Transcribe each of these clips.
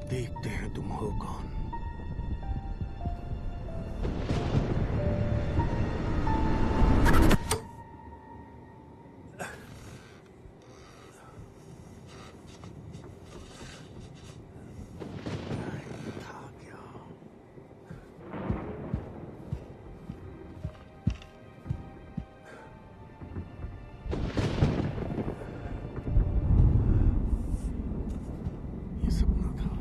देखते हैं तुम हो कौन। ये सपना था।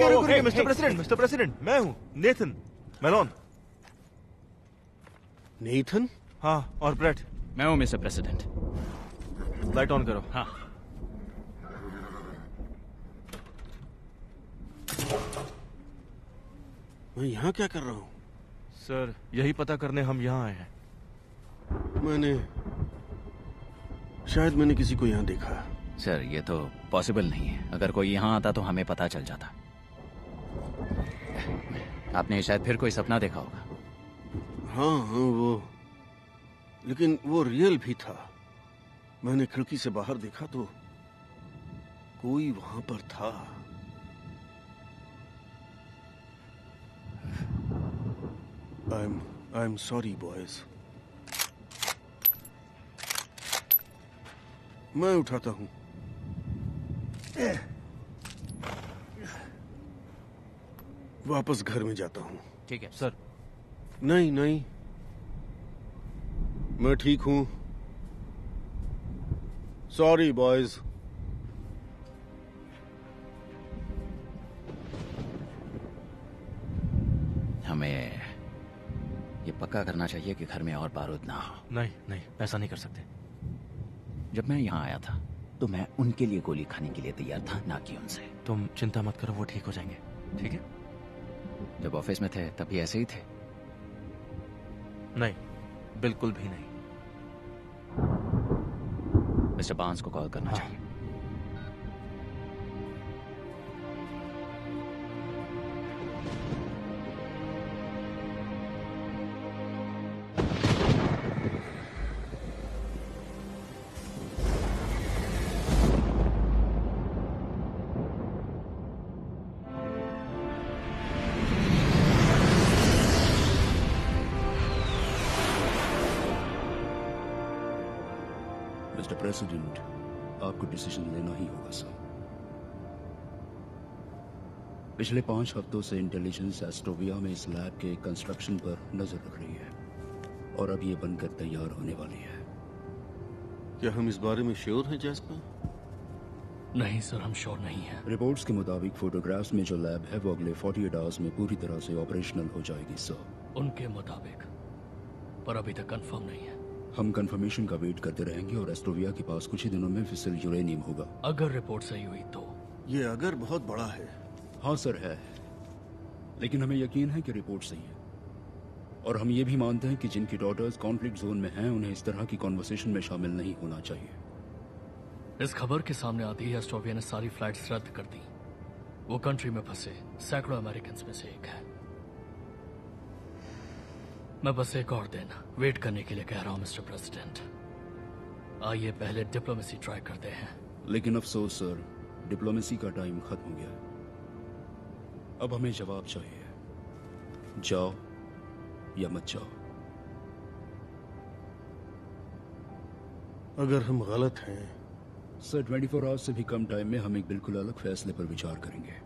रुकिए मिस्टर प्रेसिडेंट, मैं हूँ नेथन मेलोन। नेथन? हाँ, और ब्रेट। मैं हूँ मिस्टर प्रेसिडेंट। लाइट ऑन करो। हाँ। मैं यहाँ क्या कर रहा हूँ? सर, यही पता करने हम यहाँ आए हैं। शायद मैंने किसी को यहाँ देखा। सर, ये तो पॉसिबल नहीं है। अगर कोई यहाँ आता तो हमें पता चल जाता। आपने शायद फिर कोई सपना देखा होगा। हाँ वो, लेकिन वो रियल भी था। मैंने खिड़की से बाहर देखा तो कोई वहां पर था। I am sorry boys. मैं उठाता हूँ। वापस घर में जाता हूँ। ठीक है सर। नहीं, मैं ठीक हूँ। Sorry boys. हमें ये पक्का करना चाहिए कि घर में और बारूद ना हो। नहीं, ऐसा नहीं कर सकते। जब मैं यहाँ आया था तो मैं उनके लिए गोली खाने के लिए तैयार था, ना कि उनसे। तुम चिंता मत करो, वो ठीक हो जाएंगे। ठीक है? जब ऑफिस में थे तभी ऐसे ही थे? नहीं, बिल्कुल भी नहीं। मिस्टर बांस को कॉल करना चाहिए। मिस्टर प्रेसिडेंट, आपको डिसीजन लेना ही होगा सर। पिछले 5 हफ्तों से इंटेलिजेंस एस्ट्रोविया में इस लैब के कंस्ट्रक्शन पर नजर रख रही है और अब ये बनकर तैयार होने वाली है। क्या हम इस बारे में श्योर हैं जैस्पर? नहीं सर, हम श्योर नहीं हैं। रिपोर्ट्स के मुताबिक फोटोग्राफ्स में जो लैब है वो अगले 48 आवर्स में पूरी तरह से ऑपरेशनल हो जाएगी सर। उनके मुताबिक, पर अभी तक कंफर्म नहीं है। हम कंफर्मेशन का वेट करते रहेंगे और एस्ट्रोविया के पास कुछ ही दिनों में फिसल यूरेनियम होगा। अगर रिपोर्ट सही हुई तो? ये अगर बहुत बड़ा है। हाँ सर है, लेकिन हमें यकीन है कि रिपोर्ट सही है। और हम ये भी मानते हैं कि जिनकी डॉटर्स कॉन्फ्लिक्ट जोन में हैं उन्हें इस तरह की कॉन्वर्सेशन में शामिल नहीं होना चाहिए। इस खबर के सामने आती ही एस्ट्रोविया ने सारी फ्लाइट्स रद्द कर दी। वो कंट्री में फंसे सैकड़ों अमेरिकन में से एक है। मैं बस एक और दिन वेट करने के लिए कह रहा हूं मिस्टर प्रेसिडेंट। आइए पहले डिप्लोमेसी ट्राई करते हैं। लेकिन अफसोस सर, डिप्लोमेसी का टाइम खत्म हो गया है। अब हमें जवाब चाहिए, जाओ या मत जाओ। अगर हम गलत हैं सर 24 आवर्स से भी कम टाइम में हम एक बिल्कुल अलग फैसले पर विचार करेंगे।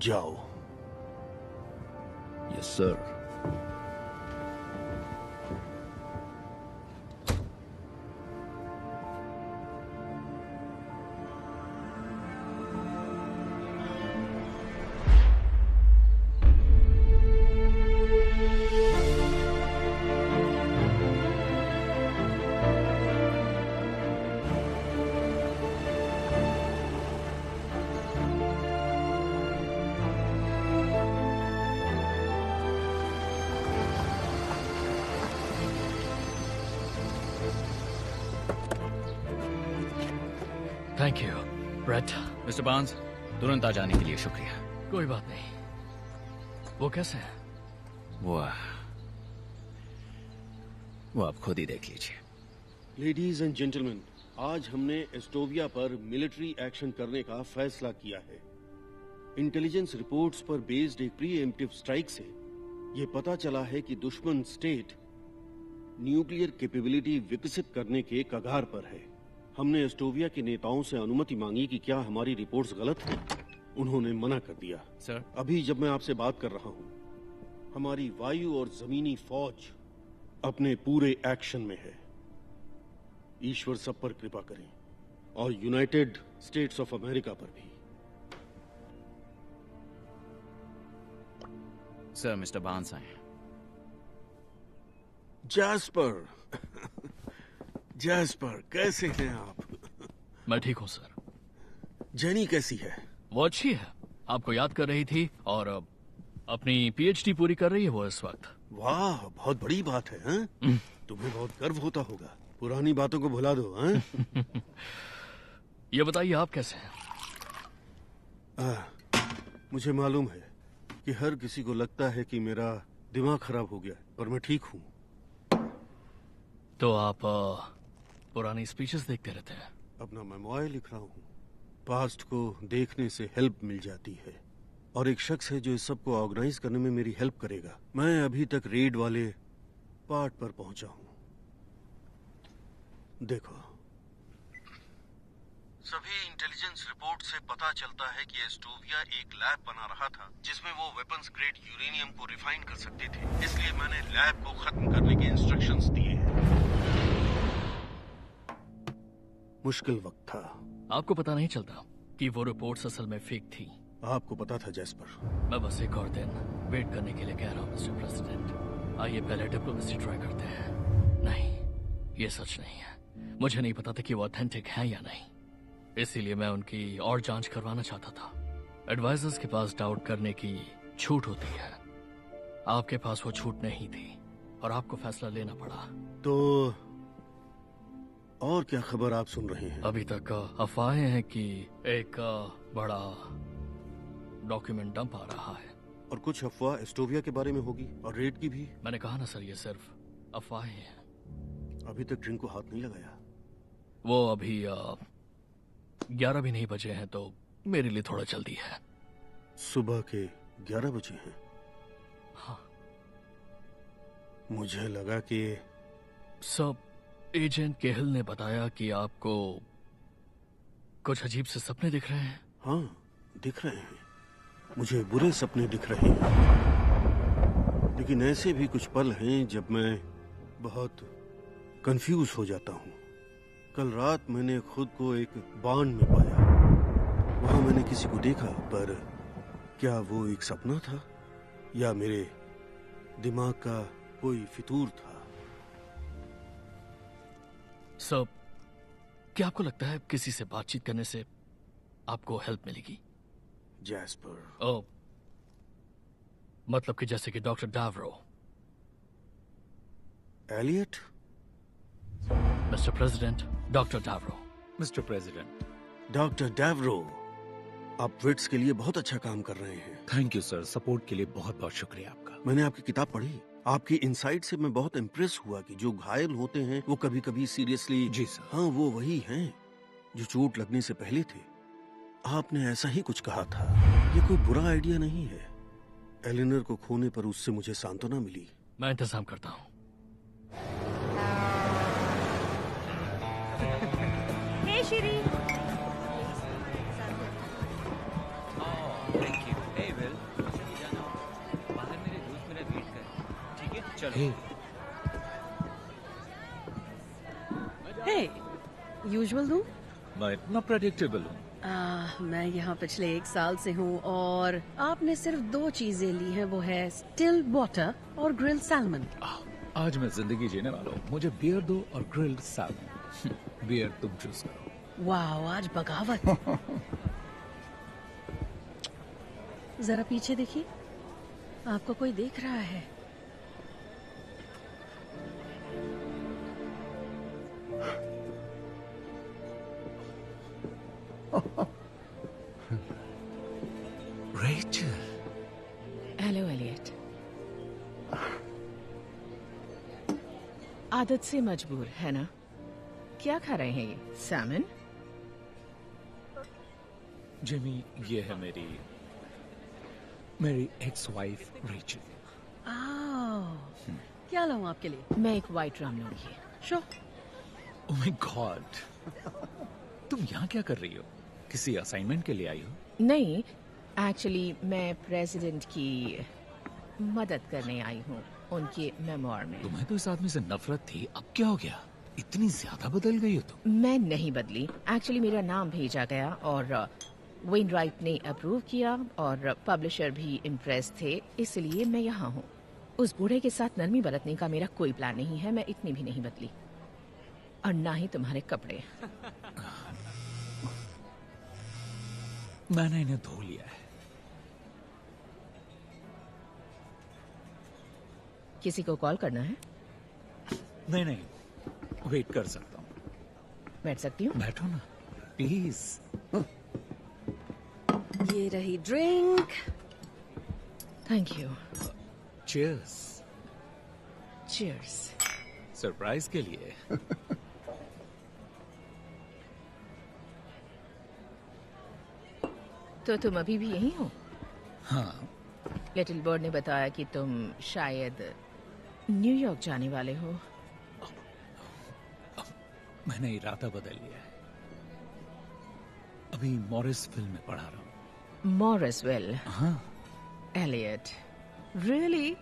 जाओ। Yes sir. Thank you Brett. Mister Barnes, तुरंत आ जाने के लिए शुक्रिया। कोई बात नहीं। वो कैसे है? वो आप खुद ही देख लीजिए। लेडीज एंड जेंटलमैन, आज हमने एस्टोविया पर मिलिट्री एक्शन करने का फैसला किया है। इंटेलिजेंस रिपोर्ट्स पर बेस्ड एक प्रीएम्प्टिव स्ट्राइक से ये पता चला है कि दुश्मन स्टेट न्यूक्लियर कैपेबिलिटी विकसित करने के कगार पर है। हमने एस्टोविया के नेताओं से अनुमति मांगी कि क्या हमारी रिपोर्ट्स गलत हैं। उन्होंने मना कर दिया। सर, अभी जब मैं आपसे बात कर रहा हूं, हमारी वायु और जमीनी फौज अपने पूरे एक्शन में है। ईश्वर सब पर कृपा करें, और यूनाइटेड स्टेट्स ऑफ अमेरिका पर भी। सर, मिस्टर बार्न्स आए। जैस्पर जैस्पर, कैसे हैं आप? मैं ठीक हूँ सर। जेनी कैसी है? वो अच्छी है, आपको याद कर रही थी और अपनी पीएचडी पूरी कर रही है वो इस वक्त। वाह, बहुत बड़ी बात है। हैं? तुम्हें बहुत गर्व होता होगा। पुरानी बातों को भुला दो। हैं? ये बताइए आप कैसे हैं? मुझे मालूम है कि हर किसी को लगता है कि मेरा दिमाग खराब हो गया, पर मैं ठीक हूँ। तो आप पुरानी स्पीचेस देखते रहते हैं? अपना मेमोयर लिख रहा हूँ। पास्ट को देखने से हेल्प मिल जाती है, और एक शख्स है जो इस सब को ऑर्गेनाइज करने में मेरी हेल्प करेगा। मैं अभी तक रेड वाले पार्ट पर पहुंचा हूँ। देखो, सभी इंटेलिजेंस रिपोर्ट से पता चलता है कि एस्टोविया एक लैब बना रहा था जिसमें वो वेपन्स ग्रेड यूरेनियम को रिफाइन कर सकते थे। इसलिए मैंने लैब को खत्म करने के इंस्ट्रक्शंस दिए हैं। मुश्किल वक्त था। आपको पता नहीं चलता कि वो रिपोर्ट्स असल में फेक थी? आपको पता था जैस्पर। मैं बस एक और दिन वेट करने के लिए कह रहा हूँ मिस्टर प्रेसिडेंट। आइए पहले डिप्लोमेसी ट्राई करते हैं। नहीं, ये सच नहीं है। मुझे नहीं पता था कि वो ऑथेंटिक है या नहीं, इसीलिए मैं उनकी और जांच करवाना चाहता था। एडवाइजर्स के पास डाउट करने की छूट होती है, आपके पास वो छूट नहीं थी और आपको फैसला लेना पड़ा। तो और क्या खबर आप सुन रहे हैं? अभी तक अफवाहें हैं कि एक बड़ा डॉक्यूमेंट डंप आ रहा है। और कुछ अफवाह एस्टोविया के बारे में होगी, और रेड की भी। मैंने कहा ना सर, ये सिर्फ अफवाहें हैं। अभी तक ड्रिंक को हाथ नहीं लगाया। वो अभी 11 भी नहीं बजे हैं, तो मेरे लिए थोड़ा जल्दी है। सुबह के 11 बजे हैं? हाँ। मुझे लगा कि सब एजेंट केहल ने बताया कि आपको कुछ अजीब से सपने दिख रहे हैं। हाँ, दिख रहे हैं। मुझे बुरे सपने दिख रहे हैं, लेकिन ऐसे भी कुछ पल हैं जब मैं बहुत कंफ्यूज हो जाता हूँ। कल रात मैंने खुद को एक बांध में पाया। वहां मैंने किसी को देखा, पर क्या वो एक सपना था या मेरे दिमाग का कोई फितूर था? सब, क्या आपको लगता है किसी से बातचीत करने से आपको हेल्प मिलेगी? जैस्पर। ओ, मतलब कि जैसे कि डॉक्टर डावरो। एलियट? मिस्टर प्रेसिडेंट, डॉक्टर डावरो। Mister president. डॉक्टर डावरो, आप विट्स के लिए बहुत अच्छा काम कर रहे हैं। थैंक यू सर, सपोर्ट के लिए बहुत बहुत शुक्रिया आपका। मैंने आपकी किताब पढ़ी, आपकी इनसाइट से मैं बहुत इम्प्रेस हुआ कि जो घायल होते हैं वो कभी कभी सीरियसली। जी सर। हाँ, वो वही हैं जो चोट लगने से पहले थे। आपने ऐसा ही कुछ कहा था। ये कोई बुरा आइडिया नहीं है। एलिनर को खोने पर उससे मुझे सांत्वना मिली। मैं इंतजाम करता हूँ। Hey Shri, thank you. Hey Will, मुझे भी जाना होगा। बाहर मेरे दोस्त मेरा वेट कर रहे हैं। ठीक है, चलो। हे, यूजुअल दूं? मैं इतना प्रेडिक्टेबल हूँ। मैं यहाँ पिछले 1 साल से हूँ और आपने सिर्फ 2 चीजें ली हैं, वो है स्टिल वाटर और ग्रिल्ड सैल्मन। आज मैं जिंदगी जीने वाला हूँ। मुझे बियर दो और ग्रिल्ड सैल्मन। बियर तुम चूज करो। वाह, आज बगावत। जरा पीछे देखिए, आपको कोई देख रहा है। रेचल। Hello Elliot. आदत से मजबूर है ना? क्या खा रहे हैं ये? सैमन? जिमी, ये है मेरी एक्स वाइफ रेचल। क्या लाऊं आपके लिए? मैं एक वाइट राम लूंगी। शो। ओह माय गॉड, तुम यहाँ क्या कर रही हो? किसी असाइनमेंट के लिए आई हो? नहीं, एक्चुअली मैं प्रेसिडेंट की मदद करने आई हूँ उनके मेमोर में। तुम्हें तो इस आदमी से नफरत थी, अब क्या हो गया? इतनी ज्यादा बदल गई हो तुम। मैं नहीं बदली। एक्चुअली मेरा नाम भेजा गया और वेन राइट ने अप्रूव किया और पब्लिशर भी इम्प्रेस थे, इसलिए मैं यहाँ हूँ। उस बूढ़े के साथ नरमी बरतने का मेरा कोई प्लान नहीं है। मैं इतनी भी नहीं बदली, और ना ही तुम्हारे कपड़े। मैंने इन्हें धो लिया है। किसी को कॉल करना है? नहीं, वेट कर सकता हूँ। बैठ सकती हूँ? बैठो ना प्लीज। ये रही drink. Thank you. Cheers. Cheers. Surprise के लिए। तो तुम अभी भी यहीं हो? हाँ। लिटिल बर्ड ने बताया कि तुम शायद न्यूयॉर्क जाने वाले हो। मैंने इरादा बदल लिया है। अभी मॉरिस फिल्म में पढ़ा रहा हूँ। मॉरिसवेल? हाँ। Elliot, really?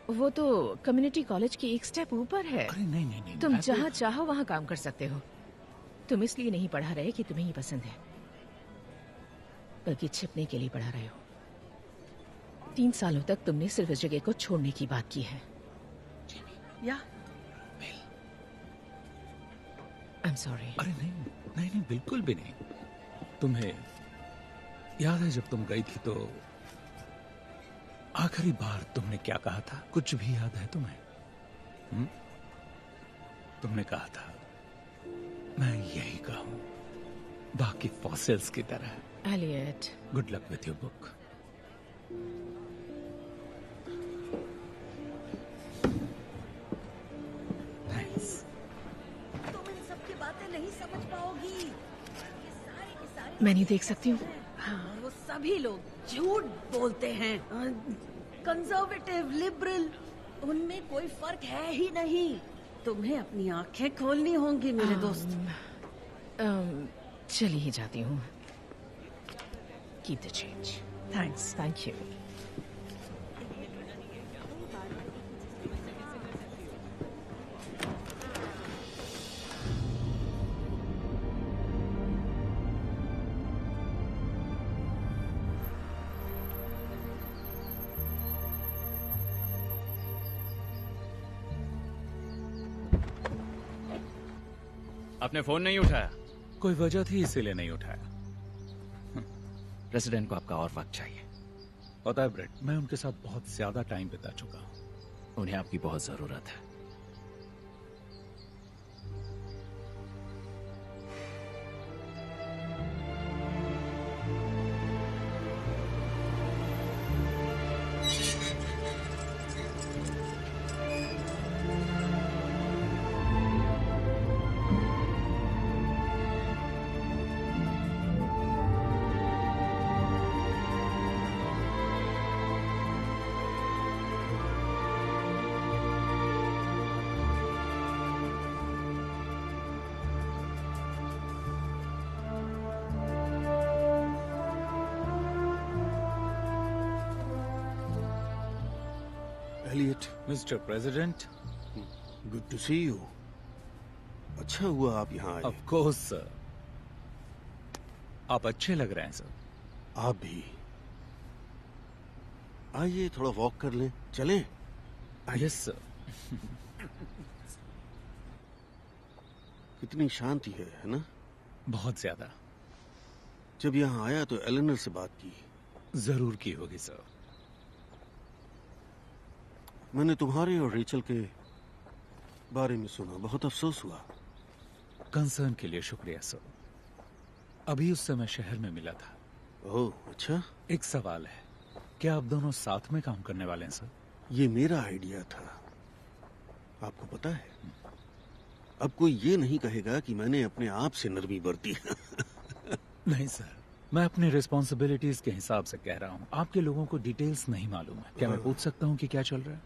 वो तो कम्युनिटी कॉलेज के एक स्टेप ऊपर है। अरे नहीं, तुम जहाँ चाहो वहाँ काम कर सकते हो। तुम इसलिए नहीं पढ़ा रहे कि तुम्हें ये पसंद है, बल्कि छिपने के लिए पढ़ा रहे हो। 3 सालों तक तुमने सिर्फ इस जगह को छोड़ने की बात की है। या आई एम सॉरी। अरे नहीं, बिल्कुल भी नहीं। तुम्हें याद है जब तुम गई थी तो आखिरी बार तुमने क्या कहा था? कुछ भी याद है तुम्हें? तुमने कहा था मैं यही कहूं, बाकी फॉसिल्स की तरह। Elliot, good luck with your book. Thanks. तुम इन सब की बातें नहीं समझ पाओगी। ये सारे के सारे मैं नहीं देख सकती हूँ। हाँ, वो सभी लोग झूठ बोलते हैं। कंजर्वेटिव, लिबरल, उनमें कोई फर्क है ही नहीं। तुम्हें अपनी आंखें खोलनी होंगी मेरे दोस्त। चली ही जाती हूँ। Keep the change. Thanks. Thank you. आपने फोन नहीं उठाया? कोई वजह थी इसीलिए नहीं उठाया। प्रेसिडेंट को आपका और वक्त चाहिए। पता है ब्रेट, मैं उनके साथ बहुत ज्यादा टाइम बिता चुका हूँ। उन्हें आपकी बहुत जरूरत है। Elliot, mister president. Good to see you. अच्छा हुआ आप यहाँ आए। ऑफ कोर्स सर, आप अच्छे लग रहे हैं सर। आप भी। आइए थोड़ा वॉक कर लें, चलें? Yes sir. कितनी शांति है ना? बहुत ज्यादा। जब यहाँ आया तो एलेनर से बात की। जरूर की होगी सर। मैंने तुम्हारे और रेचल के बारे में सुना, बहुत अफसोस हुआ। कंसर्न के लिए शुक्रिया सर। अभी उस समय शहर में मिला था। ओह अच्छा। एक सवाल है, क्या आप दोनों साथ में काम करने वाले हैं सर? ये मेरा आइडिया था, आपको पता है। अब कोई ये नहीं कहेगा कि मैंने अपने आप से नरमी बरती। नहीं सर, मैं अपनी रिस्पॉन्सिबिलिटीज के हिसाब से कह रहा हूँ। आपके लोगों को डिटेल्स नहीं मालूम है। क्या मैं पूछ सकता हूँ कि क्या चल रहा है?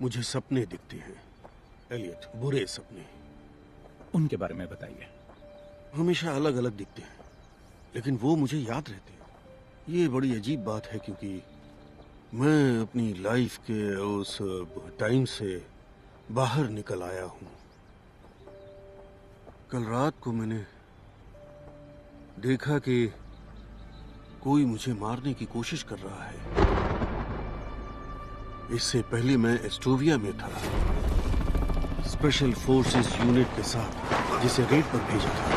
मुझे सपने दिखते हैं एलियट, बुरे सपने। उनके बारे में बताइए। हमेशा अलग अलग दिखते हैं, लेकिन वो मुझे याद रहते हैं। ये बड़ी अजीब बात है, क्योंकि मैं अपनी लाइफ के उस टाइम से बाहर निकल आया हूं। कल रात को मैंने देखा कि कोई मुझे मारने की कोशिश कर रहा है। इससे पहले मैं एस्टोविया में था, स्पेशल फोर्सेस यूनिट के साथ, जिसे रेड पर भेजा था।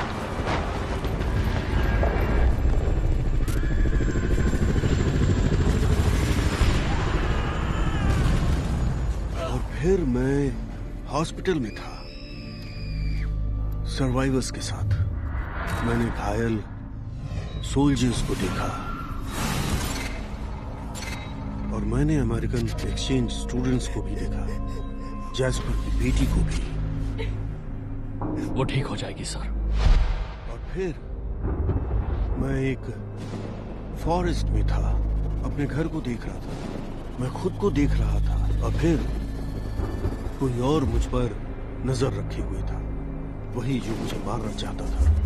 और फिर मैं हॉस्पिटल में था सर्वाइवर्स के साथ। मैंने घायल सोल्जर्स को देखा और मैंने अमेरिकन एक्सचेंज स्टूडेंट्स को भी देखा, जैस्पर की बेटी को भी। वो ठीक हो जाएगी सर। और फिर मैं एक फॉरेस्ट में था, अपने घर को देख रहा था, मैं खुद को देख रहा था। और फिर कोई और मुझ पर नजर रखे हुए था, वही जो मुझे मारना चाहता था।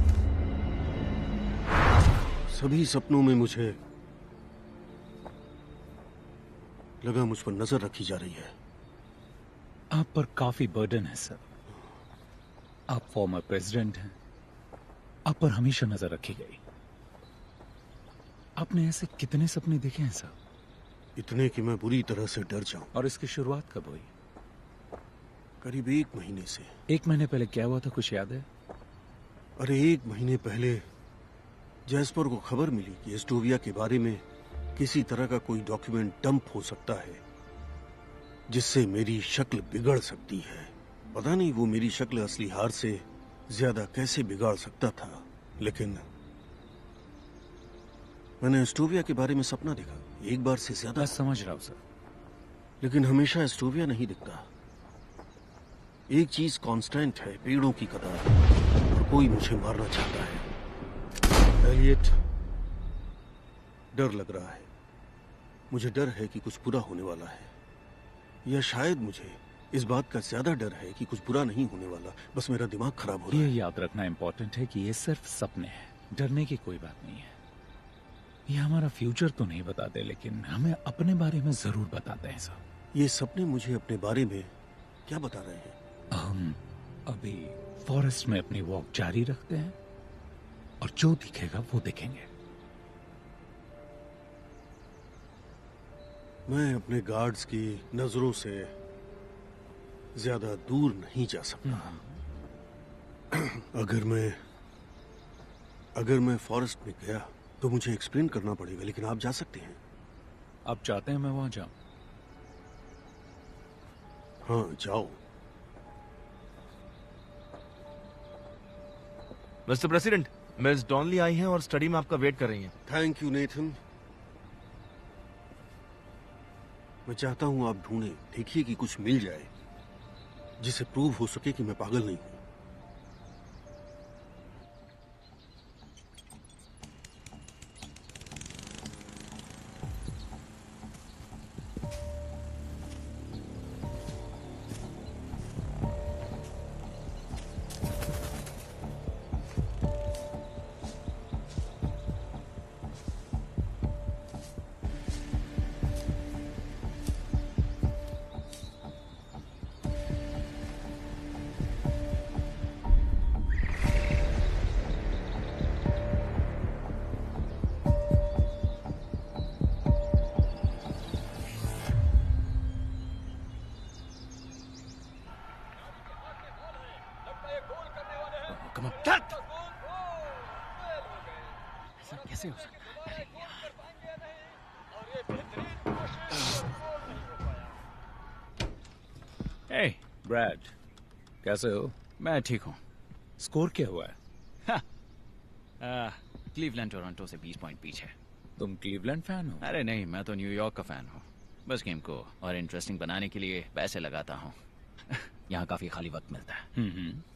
सभी सपनों में मुझे लगा मुझ पर नजर रखी जा रही है। आप पर काफी बर्डन है सर। आप फॉर्मर प्रेसिडेंट हैं, आप पर हमेशा नजर रखी गई। आपने ऐसे कितने सपने देखे हैं सर? इतने कि मैं बुरी तरह से डर जाऊं। और इसकी शुरुआत कब हुई? करीब 1 महीने से। 1 महीने पहले क्या हुआ था, कुछ याद है? अरे 1 महीने पहले जैस्पर को खबर मिली कि एस्टोविया के बारे में किसी तरह का कोई डॉक्यूमेंट डंप हो सकता है, जिससे मेरी शक्ल बिगड़ सकती है। पता नहीं वो मेरी शक्ल असली हार से ज्यादा कैसे बिगाड़ सकता था, लेकिन मैंने एस्टोविया के बारे में सपना देखा, एक बार से ज्यादा। मैं समझ रहा हूं सर, लेकिन हमेशा एस्टोविया नहीं दिखता। एक चीज कांस्टेंट है, पेड़ों की कतार, और कोई मुझे मारना चाहता है। एलियट, डर लग रहा है। मुझे डर है कि कुछ बुरा होने वाला है, या शायद मुझे इस बात का ज्यादा डर है कि कुछ बुरा नहीं होने वाला, बस मेरा दिमाग खराब हो रहा ये है। याद रखना इम्पोर्टेंट है कि ये सिर्फ सपने हैं, डरने की कोई बात नहीं है। ये हमारा फ्यूचर तो नहीं बताते, लेकिन हमें अपने बारे में जरूर बताते हैं सर। ये सपने मुझे अपने बारे में क्या बता रहे हैं? हम अभी फॉरेस्ट में अपनी वॉक जारी रखते हैं और जो दिखेगा वो देखेंगे। मैं अपने गार्ड्स की नजरों से ज्यादा दूर नहीं जा सकता। अगर मैं फॉरेस्ट में गया तो मुझे एक्सप्लेन करना पड़ेगा, लेकिन आप जा सकते हैं। आप चाहते हैं मैं वहां जाऊं? हाँ, जाओ। मिस्टर प्रेसिडेंट, मिस डॉनली आई हैं और स्टडी में आपका वेट कर रही हैं। Thank you Nathan. मैं चाहता हूं आप ढूंढें, देखिए कि कुछ मिल जाए जिसे प्रूव हो सके कि मैं पागल नहीं हूं। कम ऑन, गेट। ऐसा कैसे हो सकता है? अरे यार। हे ब्रैड, कैसे हो? मैं ठीक हूँ। स्कोर क्या हुआ है? क्लीवलैंड टोरंटो से 20 पॉइंट पीछे। तुम क्लीवलैंड फैन हो? अरे नहीं, मैं तो न्यूयॉर्क का फैन हूँ। बस गेम को और इंटरेस्टिंग बनाने के लिए पैसे लगाता हूँ। यहाँ काफी खाली वक्त मिलता है।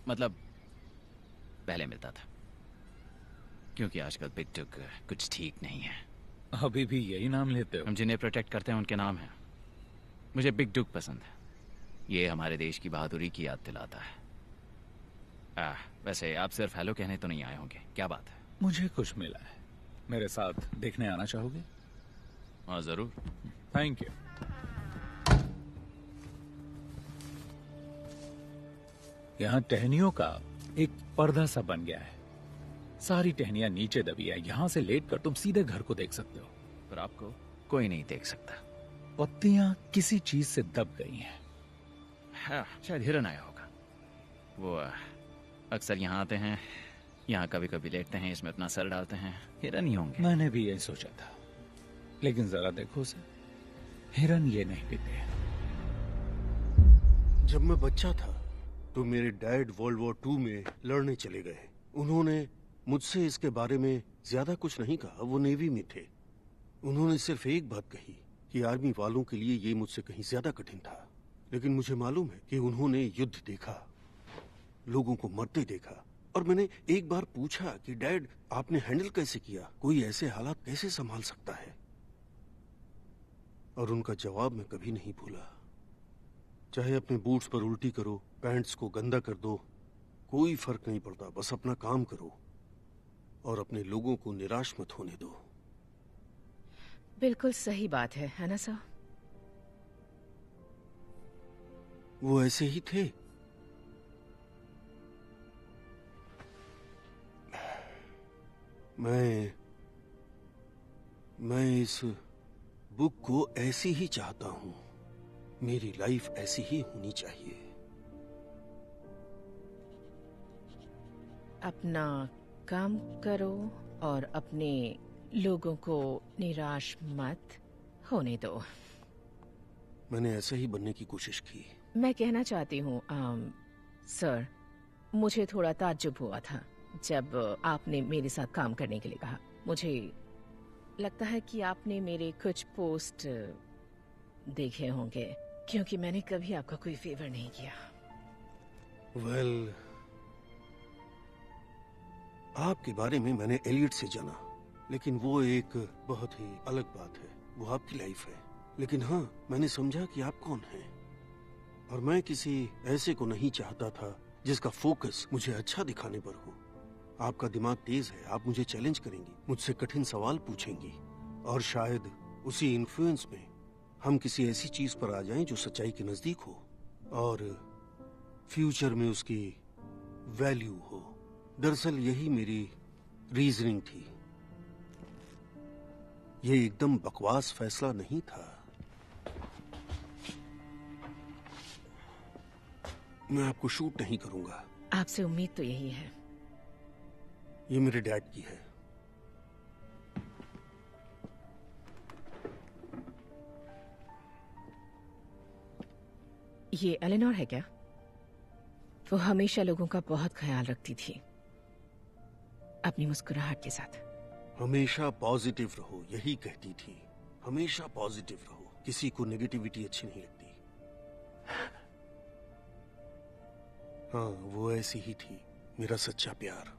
मतलब पहले मिलता था, क्योंकि आजकल बिग डुग कुछ ठीक नहीं है। अभी भी यही नाम लेते हो? हम जिन्हें प्रोटेक्ट करते हैं उनके नाम है। मुझे बिग डुग पसंद है। ये हमारे देश की बहादुरी की याद दिलाता है। वैसे आप सिर्फ हेलो कहने तो नहीं आए होंगे, क्या बात है? मुझे कुछ मिला है, मेरे साथ देखने आना चाहोगे? हाँ जरूर। Thank you. यहाँ टहनियों का एक पर्दा सा बन गया है। सारी टहनियां नीचे दबी है। यहाँ से लेटकर तुम सीधे घर को देख सकते हो, पर आपको कोई नहीं देख सकता। पत्तियां किसी चीज से दब गई हैं। हाँ, शायद हिरन आया होगा। वो अक्सर यहाँ आते हैं, यहाँ कभी कभी लेटते हैं, इसमें अपना सर डालते हैं। हिरन ही होंगे। मैंने भी यही सोचा था, लेकिन जरा देखो उसे, हिरन ये नहीं पीते। जब मैं बच्चा था तो मेरे डैड वर्ल्ड वॉर 2 में लड़ने चले गए। उन्होंने मुझसे इसके बारे में ज्यादा कुछ नहीं कहा, वो नेवी में थे। उन्होंने सिर्फ एक बात कही कि आर्मी वालों के लिए ये मुझसे कहीं ज्यादा कठिन था। लेकिन मुझे मालूम है कि उन्होंने युद्ध देखा, लोगों को मरते देखा। और मैंने एक बार पूछा कि डैड आपने हैंडल कैसे किया, कोई ऐसे हालात कैसे संभाल सकता है? और उनका जवाब मैं कभी नहीं भूला। चाहे अपने बूट्स पर उल्टी करो, पैंट्स को गंदा कर दो, कोई फर्क नहीं पड़ता, बस अपना काम करो और अपने लोगों को निराश मत होने दो। बिल्कुल सही बात है ना सर? वो ऐसे ही थे। मैं इस बुक को ऐसी ही चाहता हूं। मेरी लाइफ ऐसी ही होनी चाहिए। अपना काम करो और अपने लोगों को निराश मत होने दो। मैंने ऐसे ही बनने की कोशिश की। मैं कहना चाहती हूँ सर, मुझे थोड़ा ताज्जुब हुआ था जब आपने मेरे साथ काम करने के लिए कहा। मुझे लगता है कि आपने मेरे कुछ पोस्ट देखे होंगे, क्योंकि मैंने कभी आपका कोई फेवर नहीं किया। वेल, आपके बारे में मैंने एलियट से जाना, लेकिन वो एक बहुत ही अलग बात है। वो आपकी लाइफ है। लेकिन हाँ, मैंने समझा कि आप कौन हैं, और मैं किसी ऐसे को नहीं चाहता था जिसका फोकस मुझे अच्छा दिखाने पर हो। आपका दिमाग तेज है, आप मुझे चैलेंज करेंगी, मुझसे कठिन सवाल पूछेंगी, और शायद उसी इन्फ्लुएंस में हम किसी ऐसी चीज पर आ जाएं जो सच्चाई के नजदीक हो और फ्यूचर में उसकी वैल्यू हो। दरअसल यही मेरी रीजनिंग थी। ये एकदम बकवास फैसला नहीं था। मैं आपको शूट नहीं करूंगा। आपसे उम्मीद तो यही है। ये मेरे डैड की है। ये एलेनोर है क्या? वो हमेशा लोगों का बहुत ख्याल रखती थी, अपनी मुस्कुराहट के साथ। हमेशा पॉजिटिव रहो, यही कहती थी। हमेशा पॉजिटिव रहो, किसी को नेगेटिविटी अच्छी नहीं लगती। हाँ, वो ऐसी ही थी, मेरा सच्चा प्यार।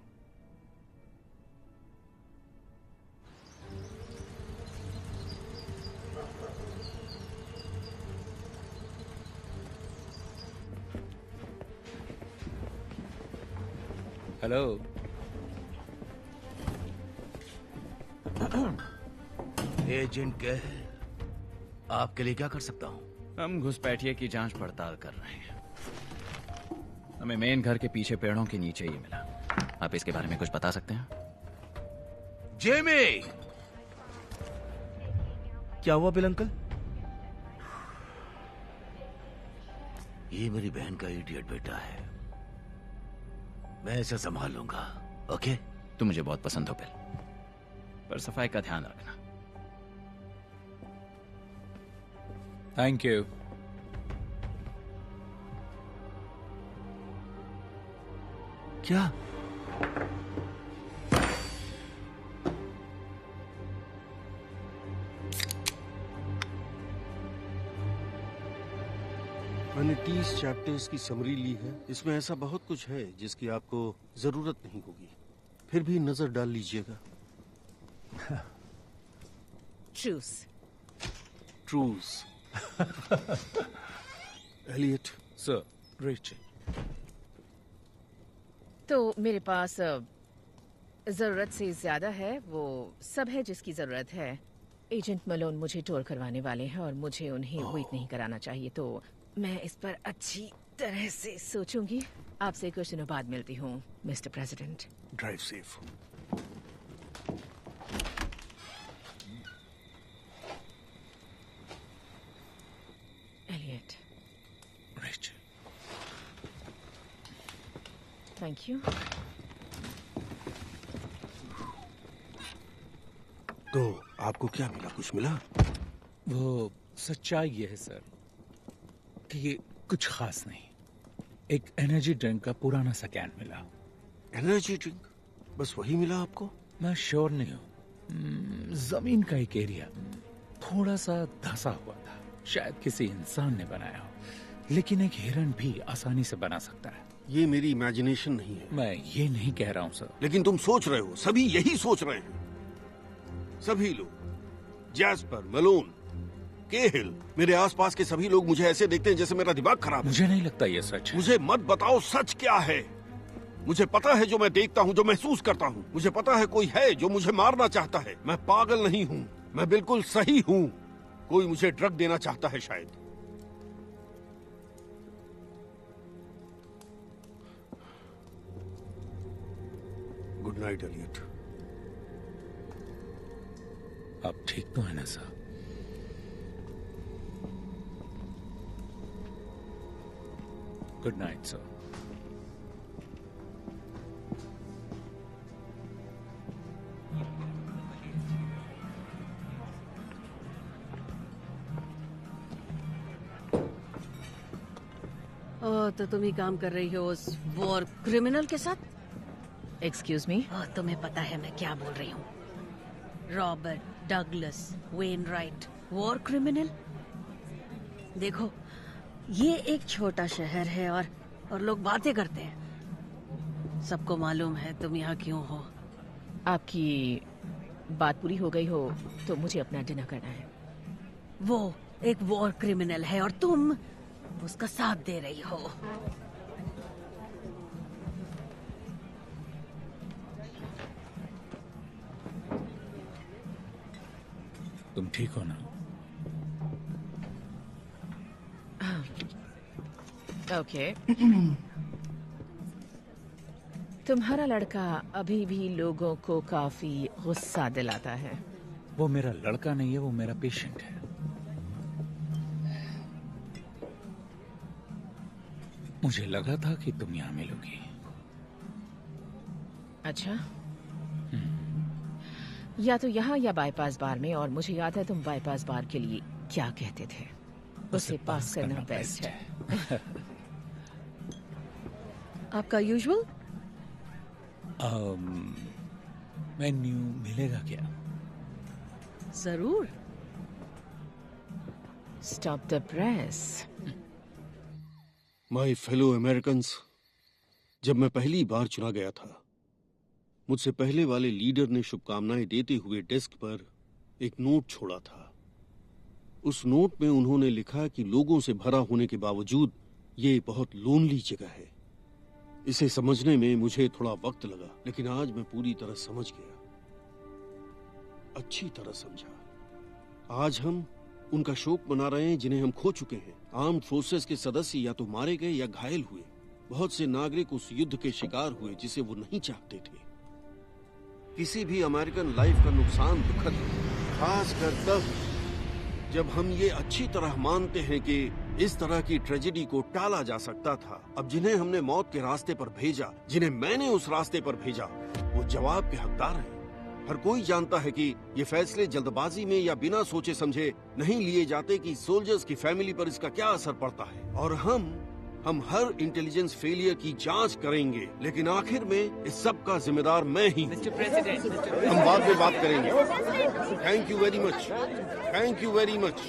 हेलो। एजेंट कह, आपके लिए क्या कर सकता हूँ? हम घुसपैठिए की जांच पड़ताल कर रहे हैं। हमें मेन घर के पीछे पेड़ों के नीचे ही मिला। आप इसके बारे में कुछ बता सकते हैं? जेमी! क्या हुआ बिल अंकल? ये मेरी बहन का इडियट बेटा है। मैं इसे संभाल लूंगा। ओके? तुम मुझे बहुत पसंद हो बिल, पर सफाई का ध्यान रखना। Thank you. क्या? मैंने 30 चैप्टर्स की समरी ली है। इसमें ऐसा बहुत कुछ है जिसकी आपको जरूरत नहीं होगी, फिर भी नजर डाल लीजिएगा। Truce. Truce. Elliot. Sir, Rachel. तो मेरे पास जरूरत से ज्यादा है, वो सब है जिसकी जरूरत है। एजेंट मलोन मुझे टोर करवाने वाले हैं और मुझे उन्हें वेट नहीं कराना चाहिए, तो मैं इस पर अच्छी तरह से सोचूंगी। आपसे कुछ दिनों बाद मिलती हूँ, mister president. Drive safe. Elliot. Rachel. Thank you. तो आपको क्या मिला? कुछ मिला? वो सच्चाई ये है सर कि ये कुछ खास नहीं। एक एनर्जी ड्रिंक का पुराना सा कैन मिला। Energy drink? बस वही मिला आपको? मैं श्योर नहीं हूँ। जमीन का एक एरिया थोड़ा सा धंसा हुआ था, शायद किसी इंसान ने बनाया हो, लेकिन एक हिरन भी आसानी से बना सकता है। ये मेरी इमेजिनेशन नहीं है। मैं ये नहीं कह रहा हूँ सर। लेकिन तुम सोच रहे हो, सभी यही सोच रहे हैं। सभी लोग, जैस्पर, मलोन, केहिल, मेरे आसपास के सभी लोग मुझे ऐसे देखते हैं जैसे मेरा दिमाग खराब है। मुझे नहीं लगता ये सच है। मुझे मत बताओ सच क्या है। मुझे पता है जो मैं देखता हूँ, जो महसूस करता हूँ। मुझे पता है कोई है जो मुझे मारना चाहता है। मैं पागल नहीं हूँ, मैं बिल्कुल सही हूँ। कोई मुझे ड्रग देना चाहता है शायद। Good night Elliot. आप ठीक तो है ना सर? Good night sir. तो तुम ही काम कर रही हो उस वॉर क्रिमिनल के साथ? Excuse me? तुम्हें पता है मैं क्या बोल रही हूँ? Robert Douglas Wainwright, war criminal. देखो, ये एक छोटा शहर है और लोग बातें करते हैं। सबको मालूम है तुम यहाँ क्यों हो। आपकी बात पूरी हो गई हो तो मुझे अपना डिनर करना है। वो एक वॉर क्रिमिनल है और तुम उसका साथ दे रही हो। तुम ठीक हो ना? ओके। तुम्हारा लड़का अभी भी लोगों को काफी गुस्सा दिलाता है। वो मेरा लड़का नहीं है, वो मेरा पेशेंट है। मुझे लगा था कि तुम यहाँ मिलोगी। अच्छा, या तो यहाँ या बाईपास बार में। और मुझे याद है तुम बाईपास बार के लिए क्या कहते थे, उसे पास करना बेस्ट है। आपका यूजुअल मेन्यू मिलेगा क्या? जरूर। Stop the press. My fellow Americans, जब मैं पहली बार चुना गया था, मुझसे पहले वाले लीडर ने शुभकामनाएं देते हुए डेस्क पर एक नोट छोड़ा था। उस नोट में उन्होंने लिखा कि लोगों से भरा होने के बावजूद ये बहुत लोनली जगह है। इसे समझने में मुझे थोड़ा वक्त लगा, लेकिन आज मैं पूरी तरह समझ गया, अच्छी तरह समझा। आज हम उनका शोक मना रहे हैं जिन्हें हम खो चुके हैं। आर्म्ड फोर्सेस के सदस्य या तो मारे गए या घायल हुए। बहुत से नागरिक उस युद्ध के शिकार हुए जिसे वो नहीं चाहते थे। किसी भी अमेरिकन लाइफ का नुकसान दुखद है, खासकर तब जब हम ये अच्छी तरह मानते हैं कि इस तरह की ट्रेजेडी को टाला जा सकता था। अब जिन्हें हमने मौत के रास्ते पर भेजा, जिन्हें मैंने उस रास्ते पर भेजा, वो जवाब के हकदार हैं। हर कोई जानता है कि ये फैसले जल्दबाजी में या बिना सोचे समझे नहीं लिए जाते कि सोल्जर्स की फैमिली पर इसका क्या असर पड़ता है। और हम हर इंटेलिजेंस फेलियर की जांच करेंगे, लेकिन आखिर में इस सब का जिम्मेदार मैं ही हूँ। हम बाद में बात करेंगे। Thank you very much, thank you very much.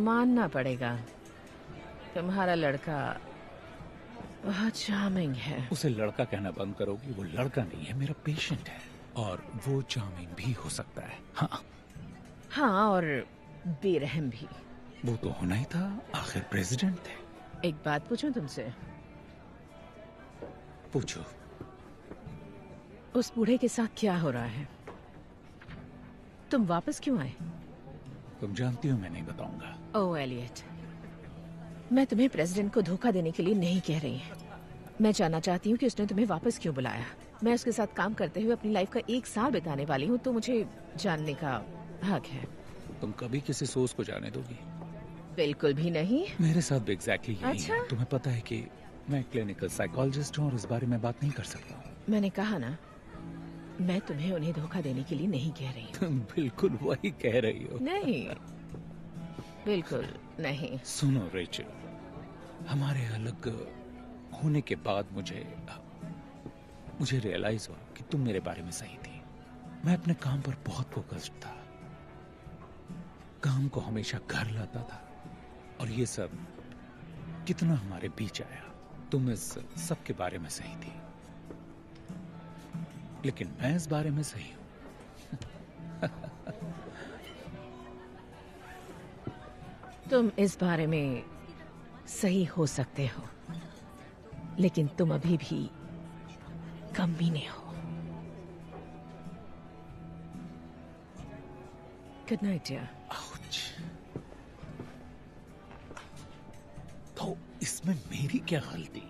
मानना पड़ेगा, तुम्हारा लड़का बहुत चार्मिंग है। उसे लड़का कहना बंद करोगी? वो लड़का नहीं है, मेरा पेशेंट है, और वो चार्मिंग भी हो सकता है। हाँ, और बेरहम भी। वो तो होना ही था, आखिर प्रेसिडेंट थे। एक बात पूछूं तुमसे? पूछो। उस बूढ़े के साथ क्या हो रहा है? तुम वापस क्यों आए? तुम जानती हो मैं नहीं बताऊंगा। ओह एलियट, मैं तुम्हें प्रेसिडेंट को धोखा देने के लिए नहीं कह रही। मैं जानना चाहती हूँ कि उसने तुम्हें वापस क्यों बुलाया। मैं उसके साथ काम करते हुए अपनी लाइफ का 1 साल बिताने वाली हूँ, तो मुझे जानने का हक है। तुम कभी किसी सोच को जाने दोगी? बिल्कुल भी नहीं। मेरे साथ भी एग्जैक्टली यही अच्छा? है। तुम्हें पता है कि मैं क्लिनिकल साइकोलॉजिस्ट हूँ और इस बारे में बात नहीं कर सकता हूँ। मैंने कहा ना, मैं तुम्हें उन्हें धोखा देने के लिए नहीं कह रही। तुम बिल्कुल वही कह रही हो। नहीं, बिल्कुल नहीं। सुनो रेचल, हमारे अलग होने के बाद मुझे रियलाइज हुआ कि तुम मेरे बारे में सही थी। मैं अपने काम पर बहुत फोकस्ड था, काम को हमेशा घर लाता था, और ये सब कितना हमारे बीच आया। तुम इस सब के बारे में सही थी, लेकिन मैं इस बारे में सही हूं। तुम इस बारे में सही हो सकते हो, लेकिन तुम अभी भी कमीने हो। Good night dear. तो इसमें मेरी क्या गलती?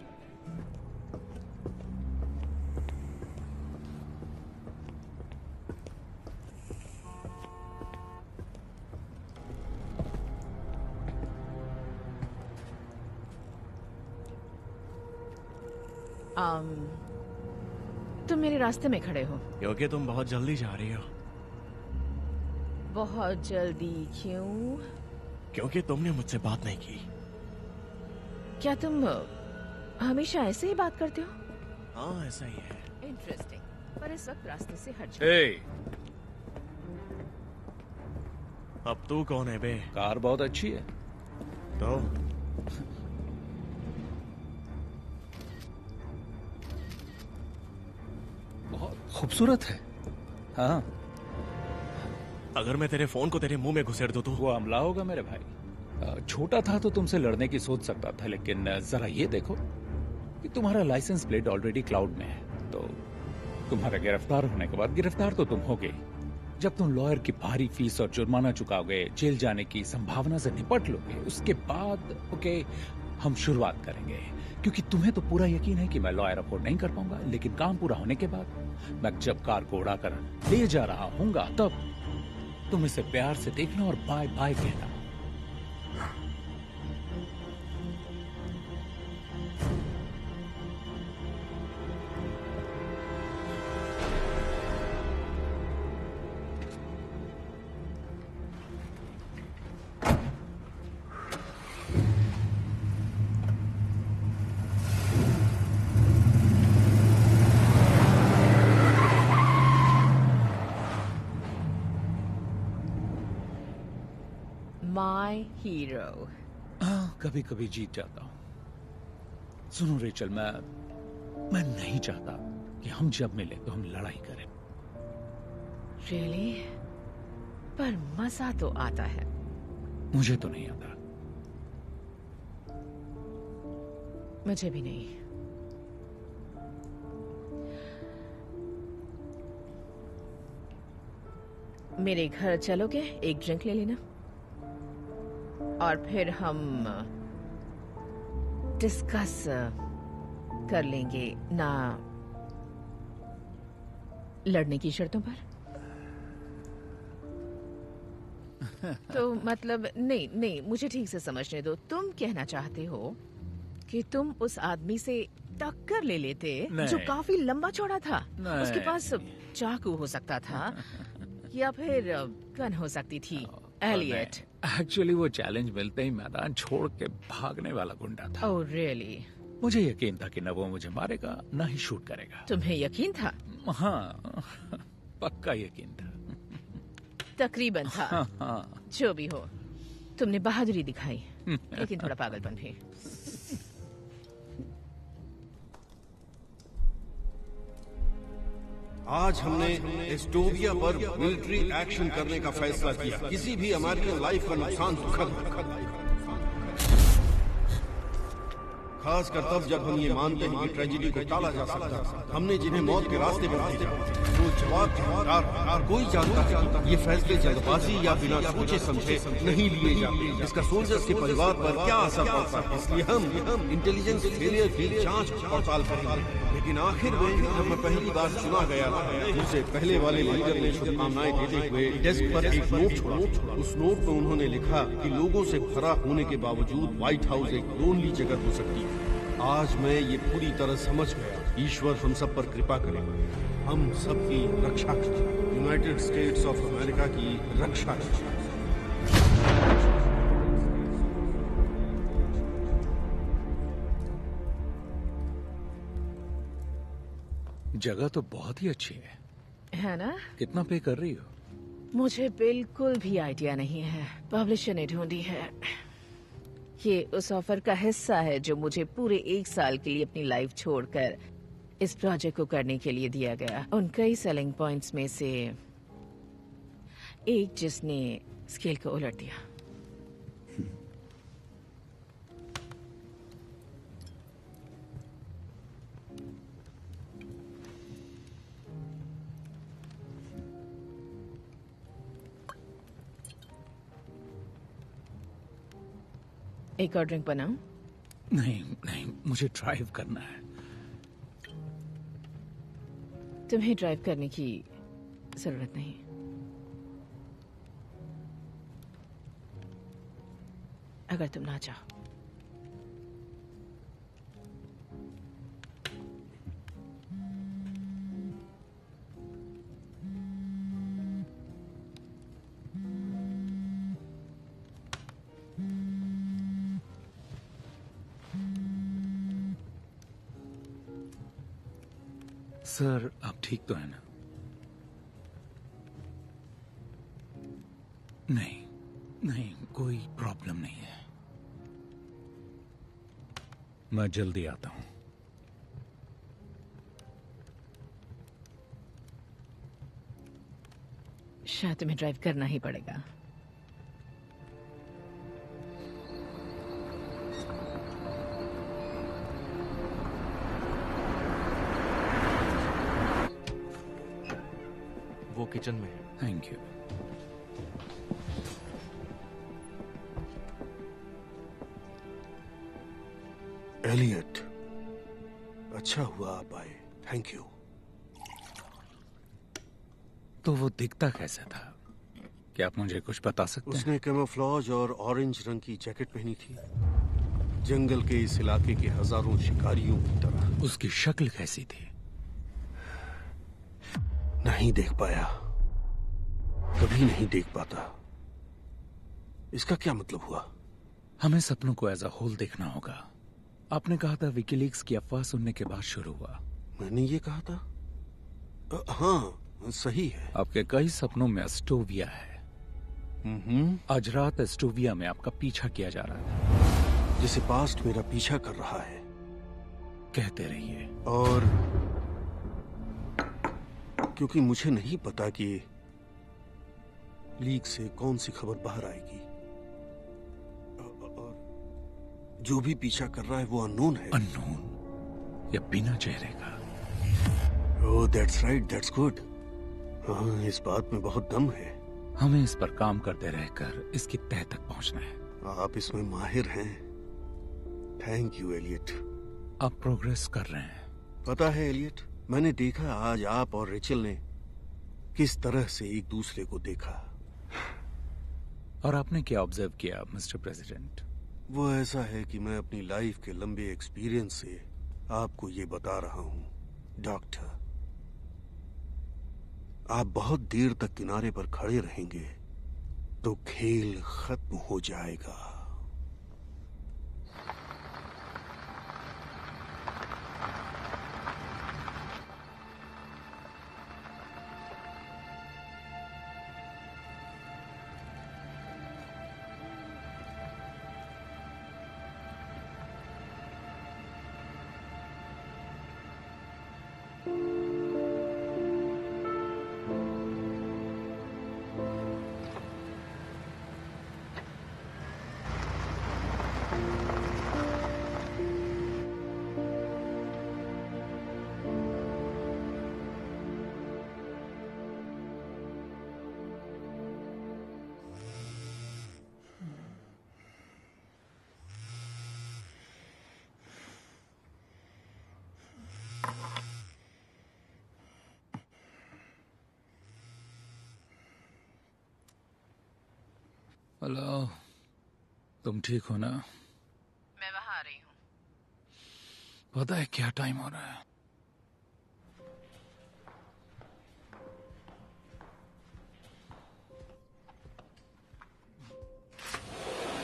तुम मेरे रास्ते में खड़े हो क्योंकि तुम बहुत जल्दी जा रही हो। बहुत जल्दी क्यों? क्योंकि तुमने मुझसे बात नहीं की। क्या तुम हमेशा ऐसे ही बात करते हो? हाँ, ऐसा ही है। इंटरेस्टिंग, पर इस वक्त रास्ते से हट जाओ। hey! अब तू कौन है बे? कार बहुत अच्छी है। तो बहुत खूबसूरत है। हाँ, अगर मैं तेरे फोन को तेरे मुंह में घुसेड़ दूं तो? वो हमला होगा मेरे भाई। छोटा था तो तुमसे लड़ने की सोच सकता था, लेकिन जरा ये देखो कि तुम्हारा लाइसेंस प्लेट ऑलरेडी क्लाउड में है, तो तुम्हारा गिरफ्तार होने के बाद गिरफ्तार तो तुम होगे। जब तुम लॉयर की भारी फीस और जुर्माना चुकाओगे, जेल जाने की संभावना से निपट लोगे, उसके बाद ओके हम शुरुआत करेंगे, क्योंकि तुम्हें तो पूरा यकीन है कि मैं लॉयर अफोर्ड नहीं कर पाऊंगा। लेकिन काम पूरा होने के बाद मैं जब कार को उड़ाकर ले जा रहा हूँगा, तब तुम इसे प्यार से देखना और बाय बाय कहना। My hero. हाँ, कभी कभी जीत जाता हूँ। सुनो रेचल, मैं नहीं चाहता कि हम जब मिले तो हम लड़ाई करें। रियली? पर मजा तो आता है। मुझे तो नहीं आता। मुझे भी नहीं। मेरे घर चलोगे? एक ड्रिंक ले लेना और फिर हम डिस्कस कर लेंगे ना लड़ने की शर्तों पर? तो मतलब नहीं नहीं, मुझे ठीक से समझने दो। तुम कहना चाहते हो कि तुम उस आदमी से टक्कर ले लेते जो काफी लंबा चौड़ा था? उसके पास चाकू हो सकता था या फिर गन हो सकती थी। एलियट, एक्चुअली वो चैलेंज मिलते ही मैदान छोड़ के भागने वाला गुंडा था। Oh really? मुझे यकीन था कि न वो मुझे मारेगा न ही शूट करेगा। तुम्हें यकीन था? हाँ, पक्का यकीन था। तकरीबन था। हाँ। जो भी हो, तुमने बहादुरी दिखाई, लेकिन थोड़ा पागलपन भी। आज हमने एस्टोविया पर मिलिट्री एक्शन करने का फैसला किया। किसी भी अमेरिकन लाइफ का नुकसान दुखद, खासकर तब जब हम ये मानते हैं कि ट्रेजेडी को टाला जा सकता है। हमने जिन्हें मौत के रास्ते पर भेजा वो जवाब हकदार। कोई जानता है ये फैसले जल्दबाजी या बिना सोचे समझे नहीं लिए जाते। इसका सोल्जर्स के परिवार पर क्या असर पड़ता है, इसलिए हम इंटेलिजेंस फेलियर की जांच पड़ताल करेंगे। लेकिन आखिर में जब मैं पहली बार चुना गया था, मुझसे पहले वाले लीडर ने शुभकामनाएं देते हुए डेस्क पर एक नोट छोड़ा। उस नोट में उन्होंने लिखा कि लोगों से भरा होने के बावजूद व्हाइट हाउस एक लोनली जगह हो सकती है। आज मैं ये पूरी तरह समझ गया। ईश्वर हम सब पर कृपा करे, हम सबकी रक्षा करे, यूनाइटेड स्टेट्स ऑफ अमेरिका की रक्षा करे। जगह तो बहुत ही अच्छी है ना? कितना पे कर रही हो? मुझे बिल्कुल भी आइडिया नहीं है। पब्लिशर ने ढूंढी है। ये उस ऑफर का हिस्सा है जो मुझे पूरे 1 साल के लिए अपनी लाइफ छोड़कर इस प्रोजेक्ट को करने के लिए दिया गया। उन कई सेलिंग पॉइंट्स में से एक जिसने स्केल को उलट दिया। एक और ड्रिंक बनाऊं? नहीं नहीं, मुझे ड्राइव करना है। तुम्हें ड्राइव करने की जरूरत नहीं। अगर तुम ना चाहो। सर, आप ठीक तो है ना? नहीं नहीं, कोई प्रॉब्लम नहीं है। मैं जल्दी आता हूं। शायद तुम्हें ड्राइव करना ही पड़ेगा। वो किचन में है। Thank you. एलियट, अच्छा हुआ आप आए। Thank you. तो वो दिखता कैसा था? क्या आप मुझे कुछ बता सकते हैं? उसने कैमोफ्लेज और ऑरेंज रंग की जैकेट पहनी थी, जंगल के इस इलाके के हजारों शिकारियों की तरह। उसकी शक्ल कैसी थी? नहीं देख पाया, कभी नहीं देख पाता। इसका क्या मतलब हुआ? हमें सपनों को एज अ होल देखना होगा। आपने कहा था विकीलीक्स की अफवाह सुनने के बाद शुरू हुआ। मैंने ये कहा था? हाँ, सही है। आपके कई सपनों में एस्टोविया है। आज रात एस्टोविया में आपका पीछा किया जा रहा था। जिसे पास्ट मेरा पीछा कर रहा है। कहते रहिए। और क्योंकि मुझे नहीं पता कि लीक से कौन सी खबर बाहर आएगी, और जो भी पीछा कर रहा है वो अननोन है। अननोन या बिना चेहरे का? ओह, दैट्स राइट, दैट्स गुड। हाँ, इस बात में बहुत दम है। हमें इस पर काम करते रहकर इसकी तह तक पहुंचना है। आप इसमें माहिर हैं। Thank you Elliot. आप प्रोग्रेस कर रहे हैं। पता है एलियट, मैंने देखा आज आप और रेचल ने किस तरह से एक दूसरे को देखा। और आपने क्या ऑब्जर्व किया मिस्टर प्रेसिडेंट? वो ऐसा है कि मैं अपनी लाइफ के लंबे एक्सपीरियंस से आपको ये बता रहा हूं डॉक्टर। आप बहुत देर तक किनारे पर खड़े रहेंगे तो खेल खत्म हो जाएगा। हेलो, तुम ठीक हो ना? मैं वहां आ रही हूँ। पता है क्या टाइम हो रहा है?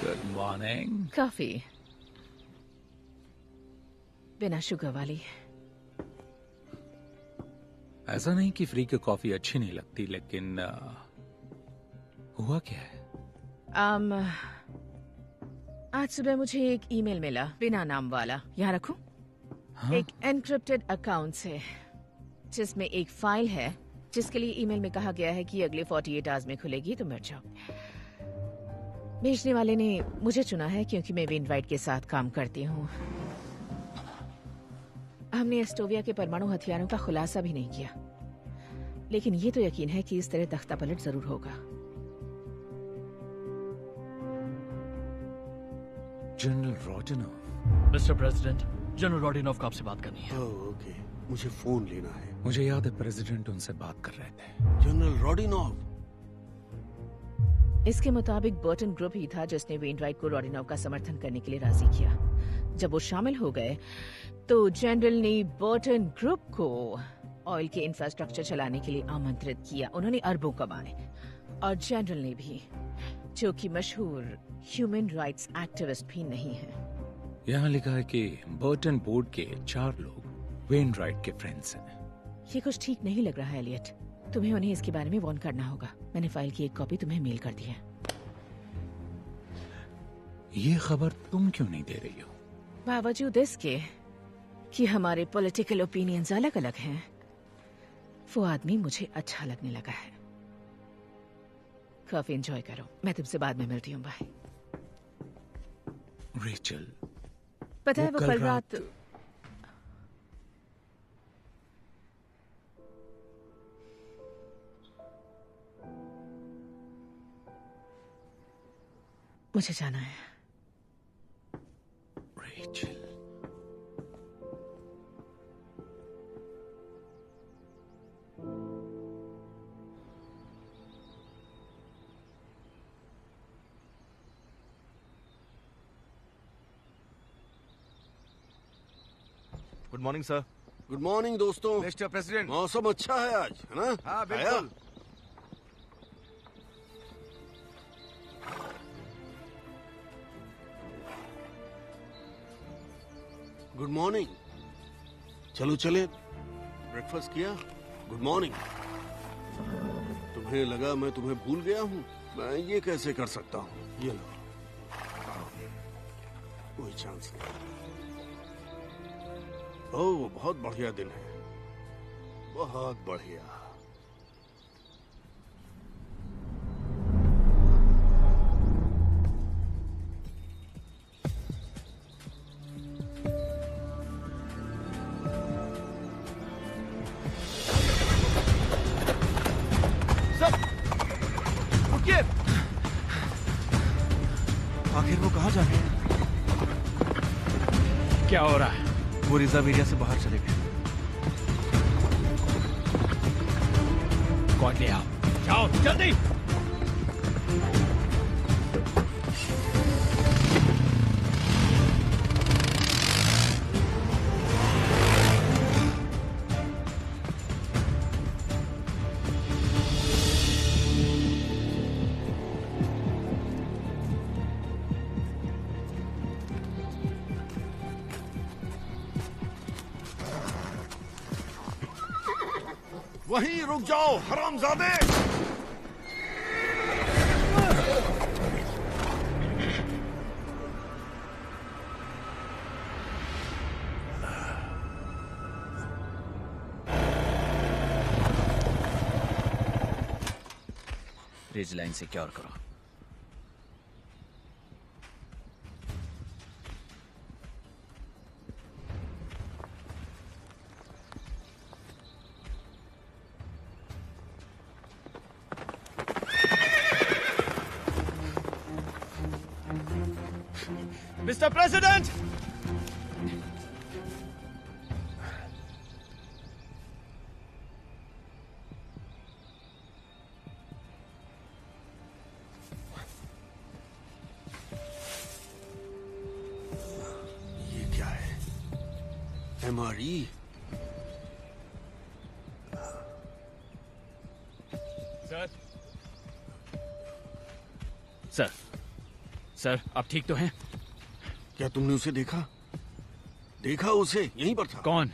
Good morning. कॉफी बिना शुगर वाली। ऐसा नहीं कि फ्री की कॉफी अच्छी नहीं लगती, लेकिन हुआ क्या है? आज सुबह मुझे एक ईमेल मिला बिना नाम वाला। यहाँ रखूं? हाँ? एक एनक्रिप्टेड अकाउंट से, जिसमें एक फाइल है जिसके लिए ईमेल में कहा गया है कि अगले 48 आवर्स में खुलेगी, तो मिट जाओ। भेजने वाले ने मुझे चुना है क्योंकि मैं वेनराइट के साथ काम करती हूँ। हमने एस्टोविया के परमाणु हथियारों का खुलासा भी नहीं किया, लेकिन ये तो यकीन है कि इस तरह तख्तापलट जरूर होगा। जनरल रोडिनोव। मिस्टर प्रेसिडेंट, जनरल रोडिनोव को आपसे बात करनी है। ओके, मुझे फोन लेना है। मुझे याद है प्रेसिडेंट उनसे बात कर रहे थे। जनरल रोडिनोव। इसके मुताबिक बर्टन ग्रुप ही था जिसने वेनराइट को रोडिनोव का समर्थन करने के लिए राजी किया। जब वो शामिल हो गए तो जनरल ने बर्टन ग्रुप को ऑयल के इंफ्रास्ट्रक्चर चलाने के लिए आमंत्रित किया। उन्होंने अरबों कमाए, और जनरल ने भी, जो कि मशहूर ह्यूमन राइट्स एक्टिविस्ट भी नहीं है। यहाँ लिखा है कि बर्टन बोर्ड के 4 लोग वेनराइट के फ्रेंड्स हैं। ये कुछ ठीक नहीं लग रहा है एलियट। तुम्हें उन्हें इसके बारे में वार्न करना होगा। मैंने फाइल की एक कॉपी तुम्हें मेल कर दी है। ये खबर तुम क्यों नहीं दे रही हो? बावजूद इसके कि हमारे पॉलिटिकल ओपिनियंस अलग अलग हैं, वो आदमी मुझे अच्छा लगने लगा है। काफी एंजॉय करो, मैं तुमसे बाद में मिलती हूँ। बाय। रेचल, पता है वो कल रात मुझे जाना है। Rachel, good morning sir. Good morning दोस्तों। Mister president. मौसम अच्छा है आज, है ना? हाँ बिल्कुल। Good morning. चलो चले, ब्रेकफास्ट किया? Good morning. तुम्हें लगा मैं तुम्हें भूल गया हूँ? मैं ये कैसे कर सकता हूँ? ये लो, कोई चांस नहीं। ओह, बहुत बढ़िया दिन है, बहुत बढ़िया। आखिर वो कहाँ जा रहे हैं? क्या हो रहा है? वो रिजर्व एरिया से बाहर चले गए। स्क्वाड ले आओ। जाओ जल्दी। वहीं रुक जाओ हरामजादे। रिज लाइन सिक्योर करो। मिस्टर प्रेसिडेंट, ये क्या है? MRE? सर, सर, सर, आप ठीक तो हैं? क्या तुमने उसे देखा? देखा उसे? यहीं पर था। कौन?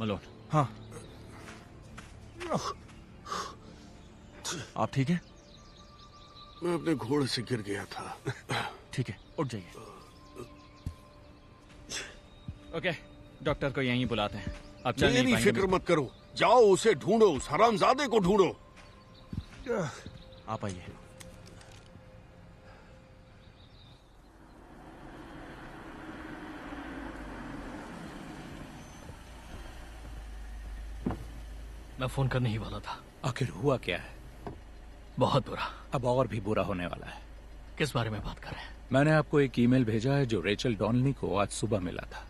मलोन। हाँ। आप ठीक है? मैं अपने घोड़े से गिर गया था। ठीक है, उठ जाइए। ओके, डॉक्टर को यहीं बुलाते हैं। अब चल नहीं मेरी पाएंगे। फिक्र मत करो, जाओ उसे ढूंढो, उस हरामजादे को ढूंढो। आप आइए। मैं फोन करने ही वाला था। आखिर हुआ क्या है? बहुत बुरा। अब और भी बुरा होने वाला है। किस बारे में बात कर रहे हैं? मैंने आपको एक ईमेल भेजा है जो रेचल डॉनली को आज सुबह मिला था।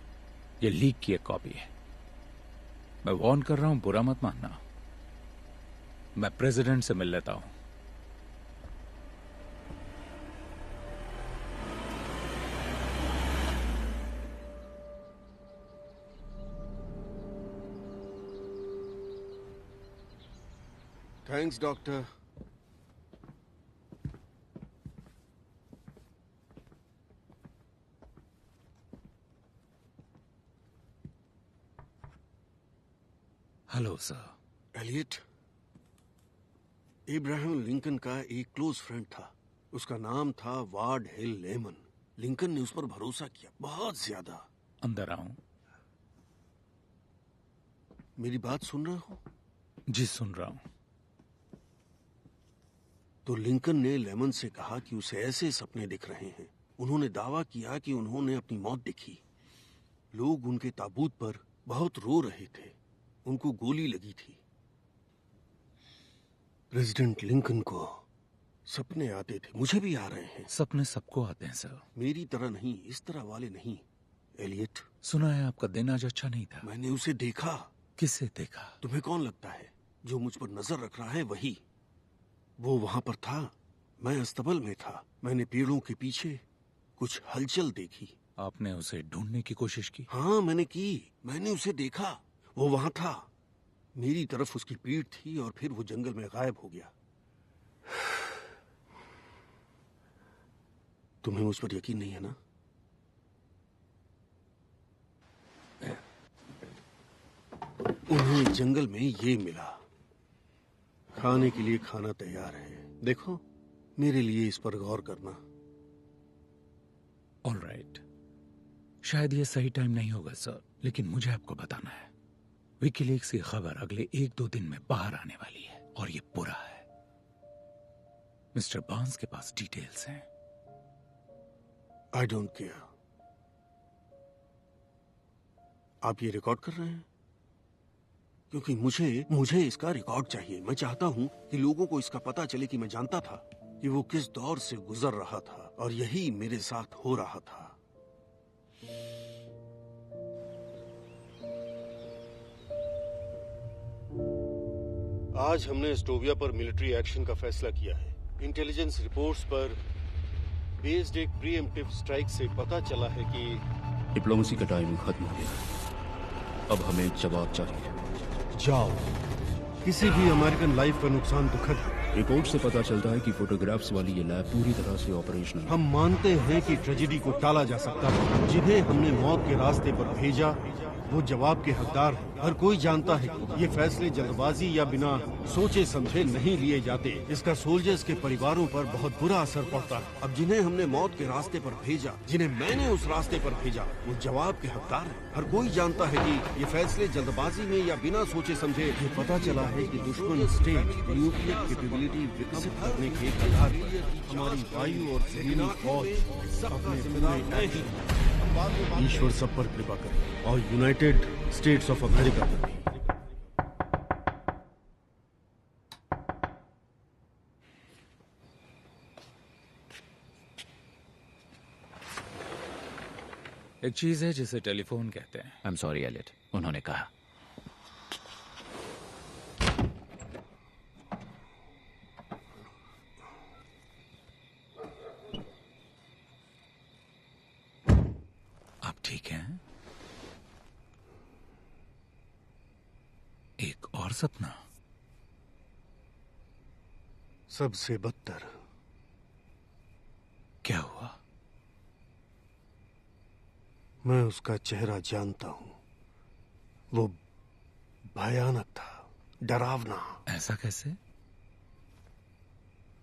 ये लीक की एक कॉपी है। मैं वार्न कर रहा हूं, बुरा मत मानना। मैं प्रेसिडेंट से मिल लेता हूं। Thanks doctor. Hello sir. Elliot, Abraham Lincoln का एक क्लोज फ्रेंड था। उसका नाम था वार्ड हिल लेमन। लिंकन ने उस पर भरोसा किया, बहुत ज्यादा। अंदर आऊं? मेरी बात सुन रहे हो? जी सुन रहा हूं। तो लिंकन ने लेमन से कहा कि उसे ऐसे सपने दिख रहे हैं। उन्होंने दावा किया कि उन्होंने अपनी मौत देखी। लोग उनके ताबूत पर बहुत रो रहे थे। उनको गोली लगी थी। प्रेसिडेंट लिंकन को सपने आते थे, मुझे भी आ रहे हैं। सपने सबको आते हैं सर। मेरी तरह नहीं, इस तरह वाले नहीं। एलियट, सुना है आपका दिन आज अच्छा नहीं था। मैंने उसे देखा। किसे देखा? तुम्हें कौन लगता है? जो मुझ पर नजर रख रहा है वही। वो वहां पर था, मैं अस्तबल में था। मैंने पेड़ों के पीछे कुछ हलचल देखी। आपने उसे ढूंढने की कोशिश की? हाँ मैंने की। मैंने उसे देखा, वो वहां था। मेरी तरफ उसकी पीठ थी और फिर वो जंगल में गायब हो गया। तुम्हें उस पर यकीन नहीं है ना? उन्हें जंगल में ये मिला। खाने के लिए खाना तैयार है। देखो, मेरे लिए इस पर गौर करना। ऑलराइट, शायद ये सही टाइम नहीं होगा सर, लेकिन मुझे आपको बताना है। विकीलीक्स की खबर अगले 1-2 दिन में बाहर आने वाली है और ये बुरा है। मिस्टर बार्न्स के पास डिटेल्स हैं। I don't care. आप ये रिकॉर्ड कर रहे हैं? क्योंकि मुझे इसका रिकॉर्ड चाहिए। मैं चाहता हूं कि लोगों को इसका पता चले कि मैं जानता था कि वो किस दौर से गुजर रहा था, और यही मेरे साथ हो रहा था। आज हमने एस्टोविया पर मिलिट्री एक्शन का फैसला किया है। इंटेलिजेंस रिपोर्ट्स पर बेस्ड एक प्रीएम्प्टिव स्ट्राइक से पता चला है कि डिप्लोमेसी का टाइम खत्म हो गया। अब हमें जवाब चाहिए। जाओ, किसी भी अमेरिकन लाइफ का नुकसान दुखद है। रिपोर्ट से पता चलता है कि फोटोग्राफ्स वाली ये लैब पूरी तरह से ऑपरेशनल है। हम मानते हैं कि ट्रेजेडी को टाला जा सकता है। जिन्हें हमने मौत के रास्ते पर भेजा वो जवाब के हकदार हैं। हर कोई जानता है कि ये फैसले जल्दबाजी या बिना सोचे समझे नहीं लिए जाते। इसका सोल्जर्स के परिवारों पर बहुत बुरा असर पड़ता है। अब जिन्हें हमने मौत के रास्ते पर भेजा, जिन्हें मैंने उस रास्ते पर भेजा, वो जवाब के हकदार हैं। हर कोई जानता है कि ये फैसले जल्दबाजी में या बिना सोचे समझे। ये पता चला है कि दुश्मन स्टेट न्यूक्लियर कैपेबिलिटी विकसित करने के आधार पर हमारी वायु और जमीनी फौज अपने पूरे एक्शन ईश्वर सब पर कृपा करे और यूनाइटेड स्टेट्स ऑफ अमेरिका पर भी। एक चीज है जिसे टेलीफोन कहते हैं। आई एम सॉरी एलियट, उन्होंने कहा। आप ठीक हैं? एक और सपना? सबसे बदतर। क्या हुआ? मैं उसका चेहरा जानता हूं। वो भयानक था, डरावना। ऐसा कैसे?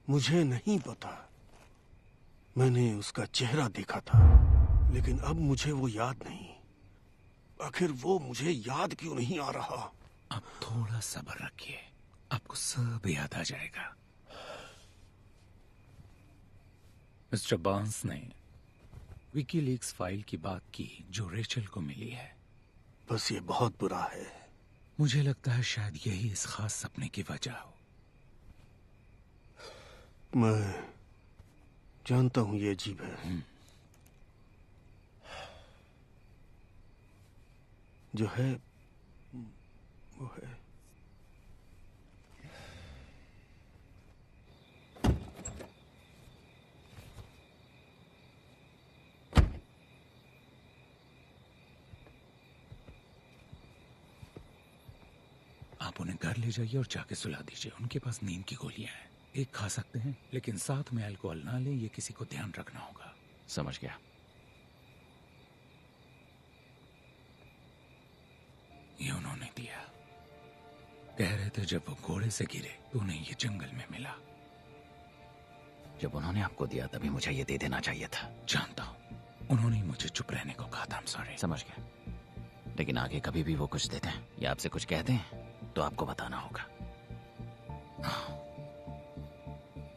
मुझे नहीं पता। मैंने उसका चेहरा देखा था, लेकिन अब मुझे वो याद नहीं। आखिर वो मुझे याद क्यों नहीं आ रहा? अब थोड़ा सब्र रखिए, आपको सब याद आ जाएगा। मिस्टर बांस ने विकीलीक्स फाइल की बात की जो रेचल को मिली है। बस ये बहुत बुरा है। मुझे लगता है शायद यही इस खास सपने की वजह हो। मैं जानता हूं ये अजीब है। जो है वो है। आप उन्हें घर ले जाइए और जाके सुला दीजिए। उनके पास नींद की गोलियां हैं, एक खा सकते हैं, लेकिन साथ में अल्कोहल ना लें। ये किसी को ध्यान रखना होगा। समझ गया। ये उन्होंने दिया। कह रहे थे जब वो घोड़े से गिरे तो उन्हें ये जंगल में मिला। जब उन्होंने आपको दिया तभी मुझे ये दे देना चाहिए था। जानता हूं, उन्होंने मुझे चुप रहने को कहा था। सॉरी। समझ गया, लेकिन आगे कभी भी वो कुछ देते हैं या आपसे कुछ कहते हैं तो आपको बताना होगा।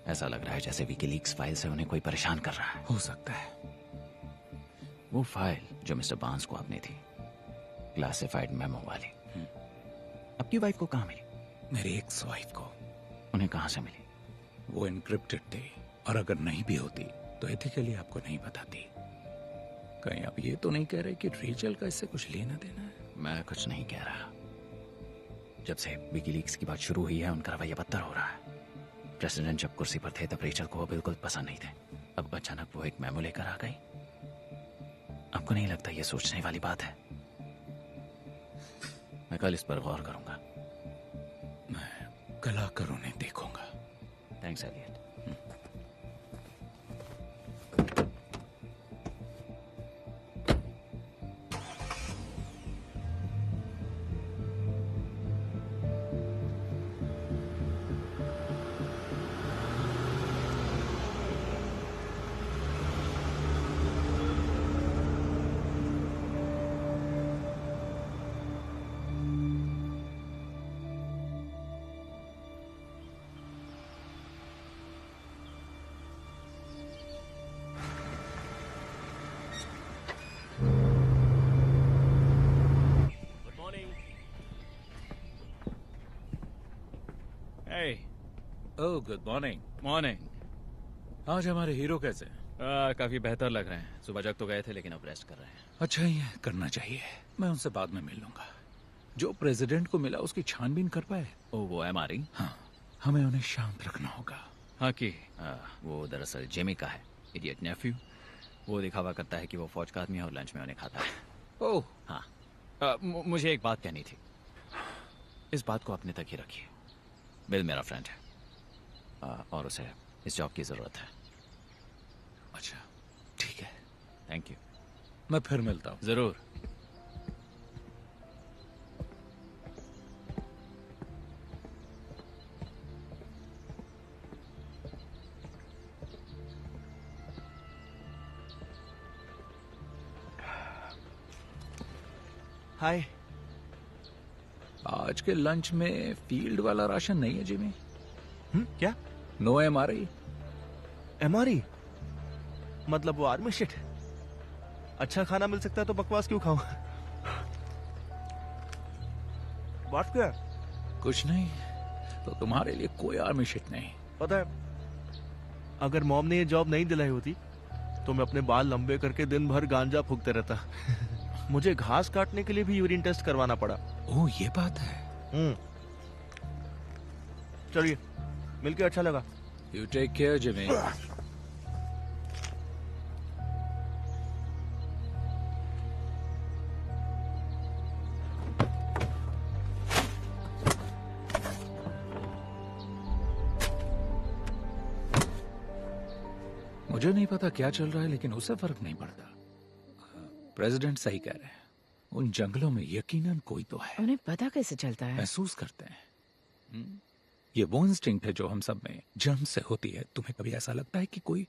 ऐसा लग रहा है जैसे विकीलीक्स फाइल से उन्हें कोई परेशान कर रहा है। हो सकता है। वो फाइल जो मिस्टर बांस को आपने थी, क्लासिफाइड मेमो वाली, आपकी वाइफ को कहाँ मिली? मेरी एक्स वाइफ को। उन्हें कहाँ से मिली? वो इनक्रिप्टेड थे, और अगर नहीं भी होती तो एथिकली आपको नहीं बताती। कहीं आप ये तो नहीं कह रहे कि रेचल का इससे कुछ लेना देना है? मैं कुछ नहीं कह रहा। जब से विकीलीक्स की बात शुरू हुई है उनका रवैया बदतर हो रहा है। प्रेसिडेंट जब कुर्सी पर थे तब रेचल को वो बिल्कुल पसंद नहीं थे। अब अचानक वो एक मेमो लेकर आ गई। आपको नहीं लगता ये सोचने वाली बात है? मैं कल इस पर गौर करूंगा। मैं कल आकर उन्हें देखूंगा। Thanks Elliot. Oh, good morning. Morning. आज हमारे हीरो कैसे हैं? काफी बेहतर लग रहे हैं। सुबह जग तो गए थे लेकिन अब रेस्ट कर रहे हैं। अच्छा ही है, करना चाहिए। मैं उनसे बाद में मिल लूंगा। जो प्रेसिडेंट को मिला उसकी छानबीन कर पाए? ओ वो MRE? हाँ, हमें उन्हें शांत रखना होगा। हाँ कि वो दरअसल जेमी का है, इडियट नेफ्यू। वो दिखावा करता है कि वो फौज का आदमी है और लंच में उन्हें खाता है। ओह हाँ, मुझे एक बात कहनी थी। इस बात को अपने तक ही रखिए। बिल मेरा फ्रेंड है और उसे इस जॉब की जरूरत है। अच्छा, ठीक है, थैंक यू। मैं फिर मिलता हूँ। जरूर। हाय। आज के लंच में फील्ड वाला राशन नहीं है जिमी? क्या? No MRE? MRE मतलब वो आर्मी शिट? अच्छा खाना मिल सकता है तो बकवास क्यों खाऊं? बात क्या? कुछ नहीं, तो तुम्हारे लिए कोई आर्मी शिट नहीं। पता है, अगर मॉम ने ये जॉब नहीं दिलाई होती तो मैं अपने बाल लंबे करके दिन भर गांजा फूकते रहता। मुझे घास काटने के लिए भी यूरिन टेस्ट करवाना पड़ा। ओह, ये बात है। चलिए, मिलके अच्छा लगा। You take care Jimmy. मुझे नहीं पता क्या चल रहा है, लेकिन उसे फर्क नहीं पड़ता। प्रेसिडेंट सही कह रहे हैं, उन जंगलों में यकीनन कोई तो है। उन्हें पता कैसे चलता है? महसूस करते हैं। ये वो इंस्टिंक्ट है जो हम सब में जन्म से होती है। तुम्हें कभी ऐसा लगता है कि कोई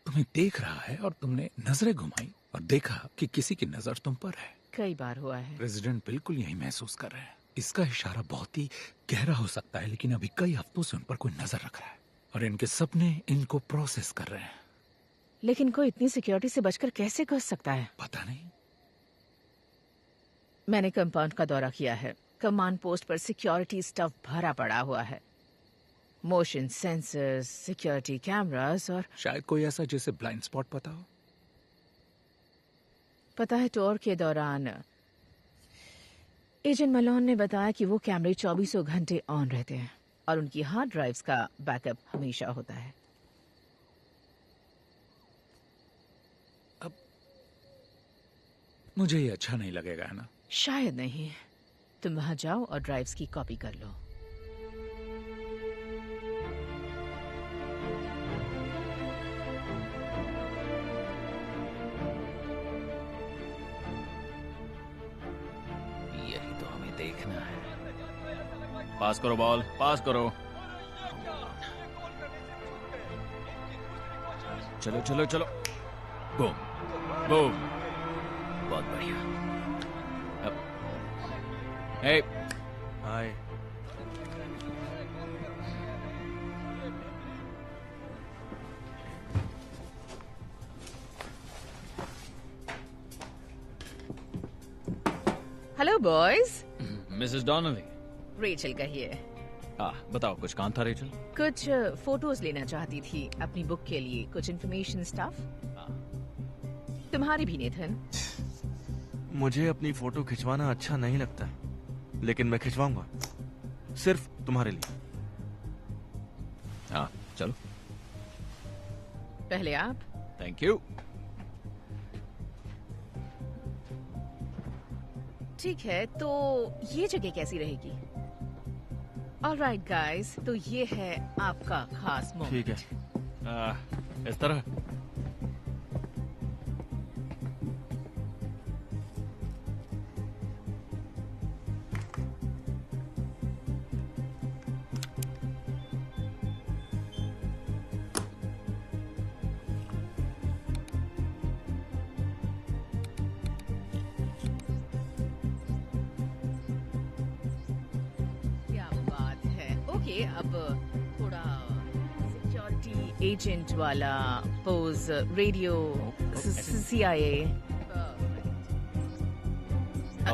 तुम्हें देख रहा है और तुमने नजरें घुमाई और देखा कि किसी की नजर तुम पर है? कई बार हुआ है। प्रेसिडेंट बिल्कुल यही महसूस कर रहे हैं। इसका इशारा बहुत ही गहरा हो सकता है, लेकिन अभी कई हफ्तों से उन पर कोई नजर रख रहा है और इनके सपने इनको प्रोसेस कर रहे हैं। लेकिन कोई इतनी सिक्योरिटी से बचकर कैसे घुस सकता है? पता नहीं। मैंने कंपाउंड का दौरा किया है। कमांड पोस्ट पर सिक्योरिटी स्टफ भरा पड़ा हुआ है। मोशन सेंसर्स, सिक्योरिटी कैमरास और शायद कोई ऐसा जिसे ब्लाइंड स्पॉट पता हो। पता है, टूर के दौरान एजेंट मलोन ने बताया कि वो कैमरे 24 घंटे ऑन रहते हैं और उनकी हार्ड ड्राइव्स का बैकअप हमेशा होता है। अब मुझे ये अच्छा नहीं लगेगा, है ना? शायद नहीं। तुम वहां जाओ और ड्राइव्स की कॉपी कर लो। यही तो हमें देखना है। पास करो बॉल, पास करो। चलो चलो चलो। Boom boom. बहुत बढ़िया। Hey hi. Hello boys. Mrs Donnelly. Rachel कहिए। बताओ, कुछ काम था रेचल? कुछ फोटोज लेना चाहती थी अपनी बुक के लिए, कुछ इन्फॉर्मेशन स्टफ। तुम्हारी भी नेथन। मुझे अपनी फोटो खिंचवाना अच्छा नहीं लगता, लेकिन मैं खिंचवाऊंगा, सिर्फ तुम्हारे लिए। हाँ चलो। पहले आप। Thank you. ठीक है, तो ये जगह कैसी रहेगी? ऑलराइट गाइस, तो ये है आपका खास मोमेंट। ठीक है। इस तरह। अब थोड़ा सिक्योरिटी एजेंट वाला पोज, रेडियो, CIA।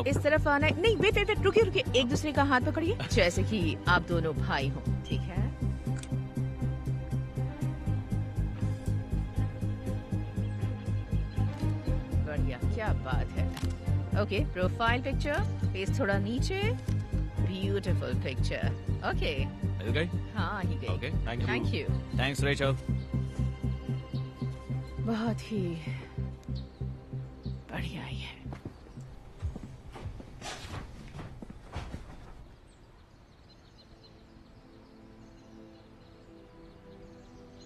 इस तरफ आना है। नहीं, वेट वेट वेट, रुकिए रुकिए, एक दूसरे का हाथ पकड़िए जैसे कि आप दोनों भाई हो। ठीक है? बढ़िया, क्या बात है। ओके, प्रोफाइल पिक्चर, फेस थोड़ा नीचे, ब्यूटीफुल पिक्चर। ओके, मिल गई? हाँ आ ही गई। Okay, thank you. Thank you. Thanks Rachel. बहुत ही बढ़िया ही है।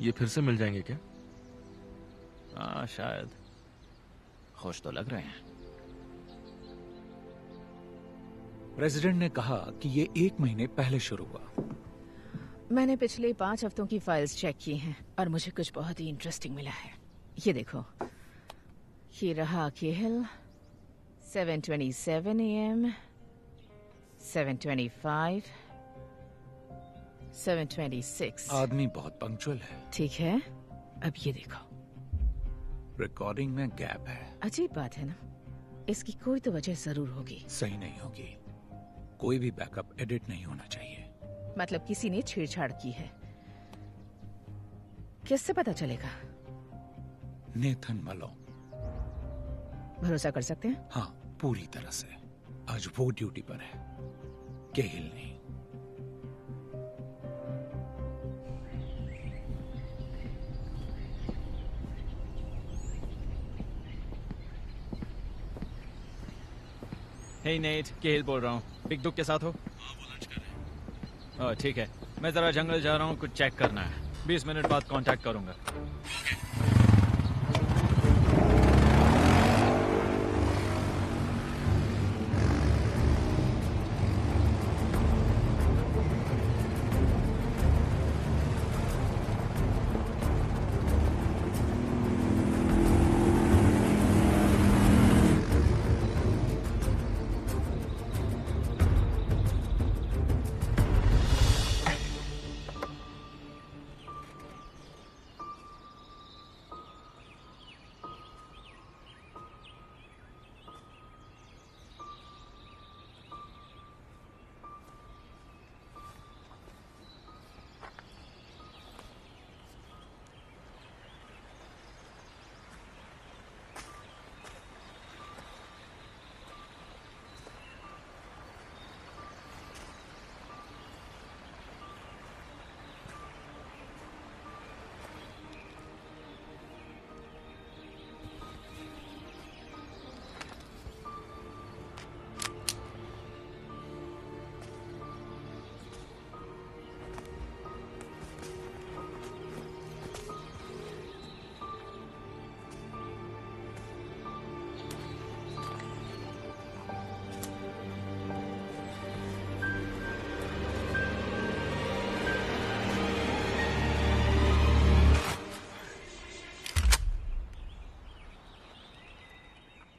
ये फिर से मिल जाएंगे क्या? हाँ शायद। खुश तो लग रहे हैं। प्रेसिडेंट ने कहा कि ये 1 महीने पहले शुरू हुआ। मैंने पिछले 5 हफ्तों की फाइल्स चेक की हैं और मुझे कुछ बहुत ही इंटरेस्टिंग मिला है। ये देखो, ये रहा केहल, 7:27 AM, 7:25, 7:26। आदमी बहुत पंक्चुअल है। ठीक है, अब ये देखो। रिकॉर्डिंग में गैप है। अजीब बात है ना, इसकी कोई तो वजह जरूर होगी। सही नहीं होगी। कोई भी बैकअप एडिट नहीं होना चाहिए। मतलब किसी ने छेड़छाड़ की है। किससे पता चलेगा? नेथन मलो। भरोसा कर सकते हैं? हाँ, पूरी तरह से। आज वो ड्यूटी पर है, केहिल नहीं। हे नेट, केहिल बोल रहा हूँ। बिग दुख के साथ हो? ठीक है, मैं जरा जंगल जा रहा हूँ, कुछ चेक करना है। 20 मिनट बाद कांटेक्ट करूंगा।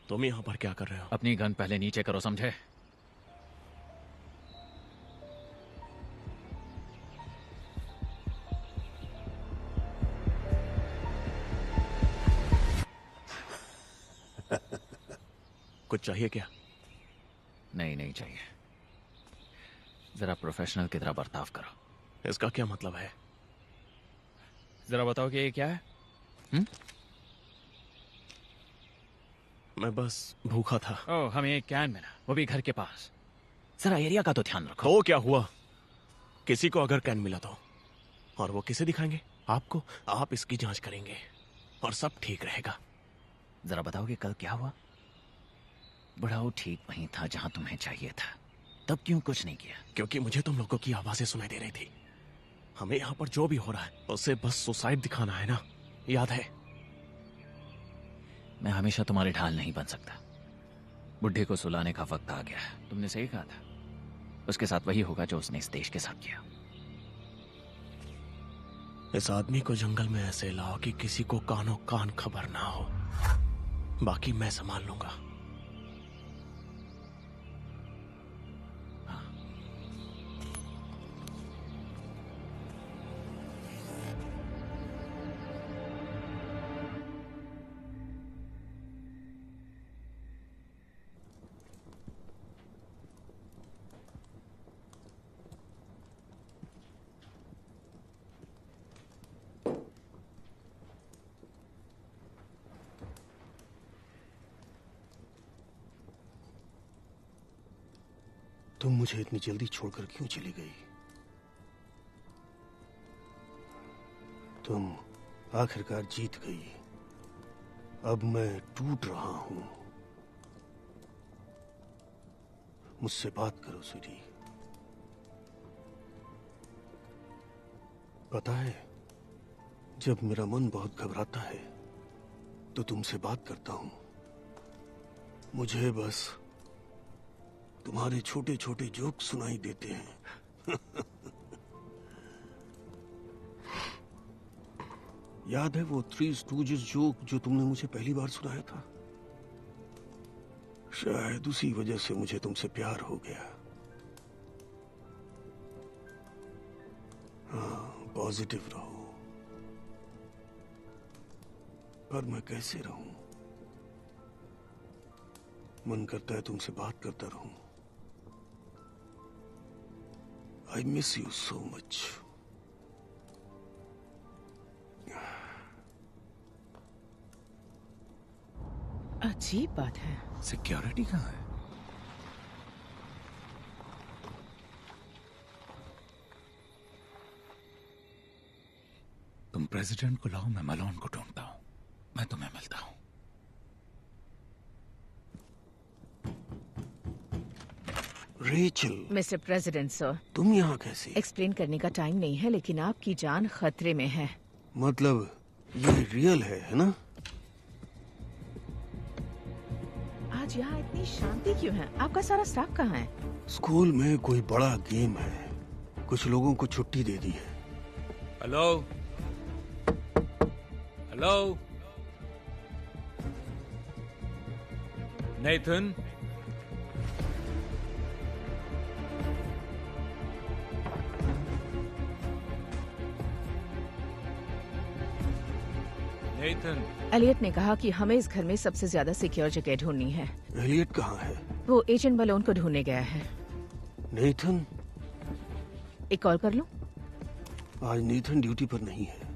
तुम यहाँ पर क्या कर रहे हो? अपनी गन पहले नीचे करो, समझे? कुछ चाहिए क्या? नहीं, नहीं चाहिए। जरा प्रोफेशनल की तरह बर्ताव करो। इसका क्या मतलब है? जरा बताओ कि ये क्या है? मैं बस भूखा था। ओह, हमें एक कैन मिला, वो भी घर के पास। जरा एरिया का तो ध्यान रखो। तो क्या हुआ? किसी को अगर कैन मिला तो, और वो किसे दिखाएंगे? आपको। आप इसकी जांच करेंगे और सब ठीक रहेगा। जरा बताओगे कल क्या हुआ? बुढ़ाऊ ठीक वहीं था जहां तुम्हें चाहिए था, तब क्यों कुछ नहीं किया? क्योंकि मुझे तुम लोगों की आवाजें सुनाई दे रही थी। हमें यहाँ पर जो भी हो रहा है उससे बस सुसाइड दिखाना है ना, याद है? मैं हमेशा तुम्हारी ढाल नहीं बन सकता। बुढ़े को सुलाने का वक्त आ गया है। तुमने सही कहा था, उसके साथ वही होगा जो उसने इस देश के साथ किया। इस आदमी को जंगल में ऐसे लाओ कि किसी को कानों कान खबर ना हो। बाकी मैं संभाल लूंगा। तुम मुझे इतनी जल्दी छोड़कर क्यों चली गई? तुम आखिरकार जीत गई। अब मैं टूट रहा हूं। मुझसे बात करो स्वीटी। पता है, जब मेरा मन बहुत घबराता है तो तुमसे बात करता हूं। मुझे बस तुम्हारे छोटे छोटे जोक सुनाई देते हैं। याद है वो थ्री स्टूजेस जोक जो तुमने मुझे पहली बार सुनाया था? शायद उसी वजह से मुझे तुमसे प्यार हो गया। हाँ, पॉजिटिव रहो। पर मैं कैसे रहूं? मन करता है तुमसे बात करता रहूं। I miss you so much. अजीब बात है। सिक्योरिटी कहाँ है? तुम प्रेसिडेंट को लाओ, मैं मलोन को ढूंढता हूं। मैं तुम्हें मिलता हूं। रेचल। मिस्टर प्रेसिडेंट सर, तुम यहाँ कैसे? एक्सप्लेन करने का टाइम नहीं है, लेकिन आपकी जान खतरे में है। मतलब ये रियल है ना? आज यहाँ इतनी शांति क्यों है? आपका सारा स्टाफ कहाँ है? स्कूल में कोई बड़ा गेम है, कुछ लोगों को छुट्टी दे दी है। Hello hello Nathan, Nathan. Elliot ने कहा कि हमें इस घर में सबसे ज्यादा सिक्योर जगह ढूंढनी है। एलियट कहाँ है? वो एजेंट मलोन को ढूंढने गया है। नेथन? एक कॉल कर लूं? आज नेथन ड्यूटी पर नहीं है,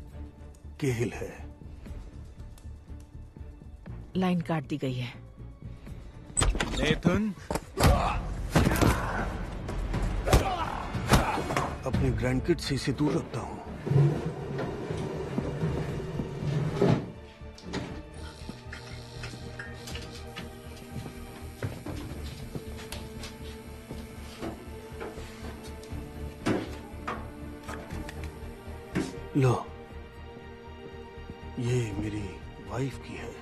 केहिल है। लाइन काट दी गई है। नेथन, अपने ग्रैंडकिड से इसे दूर रखता हूँ। लो, ये मेरी वाइफ की है।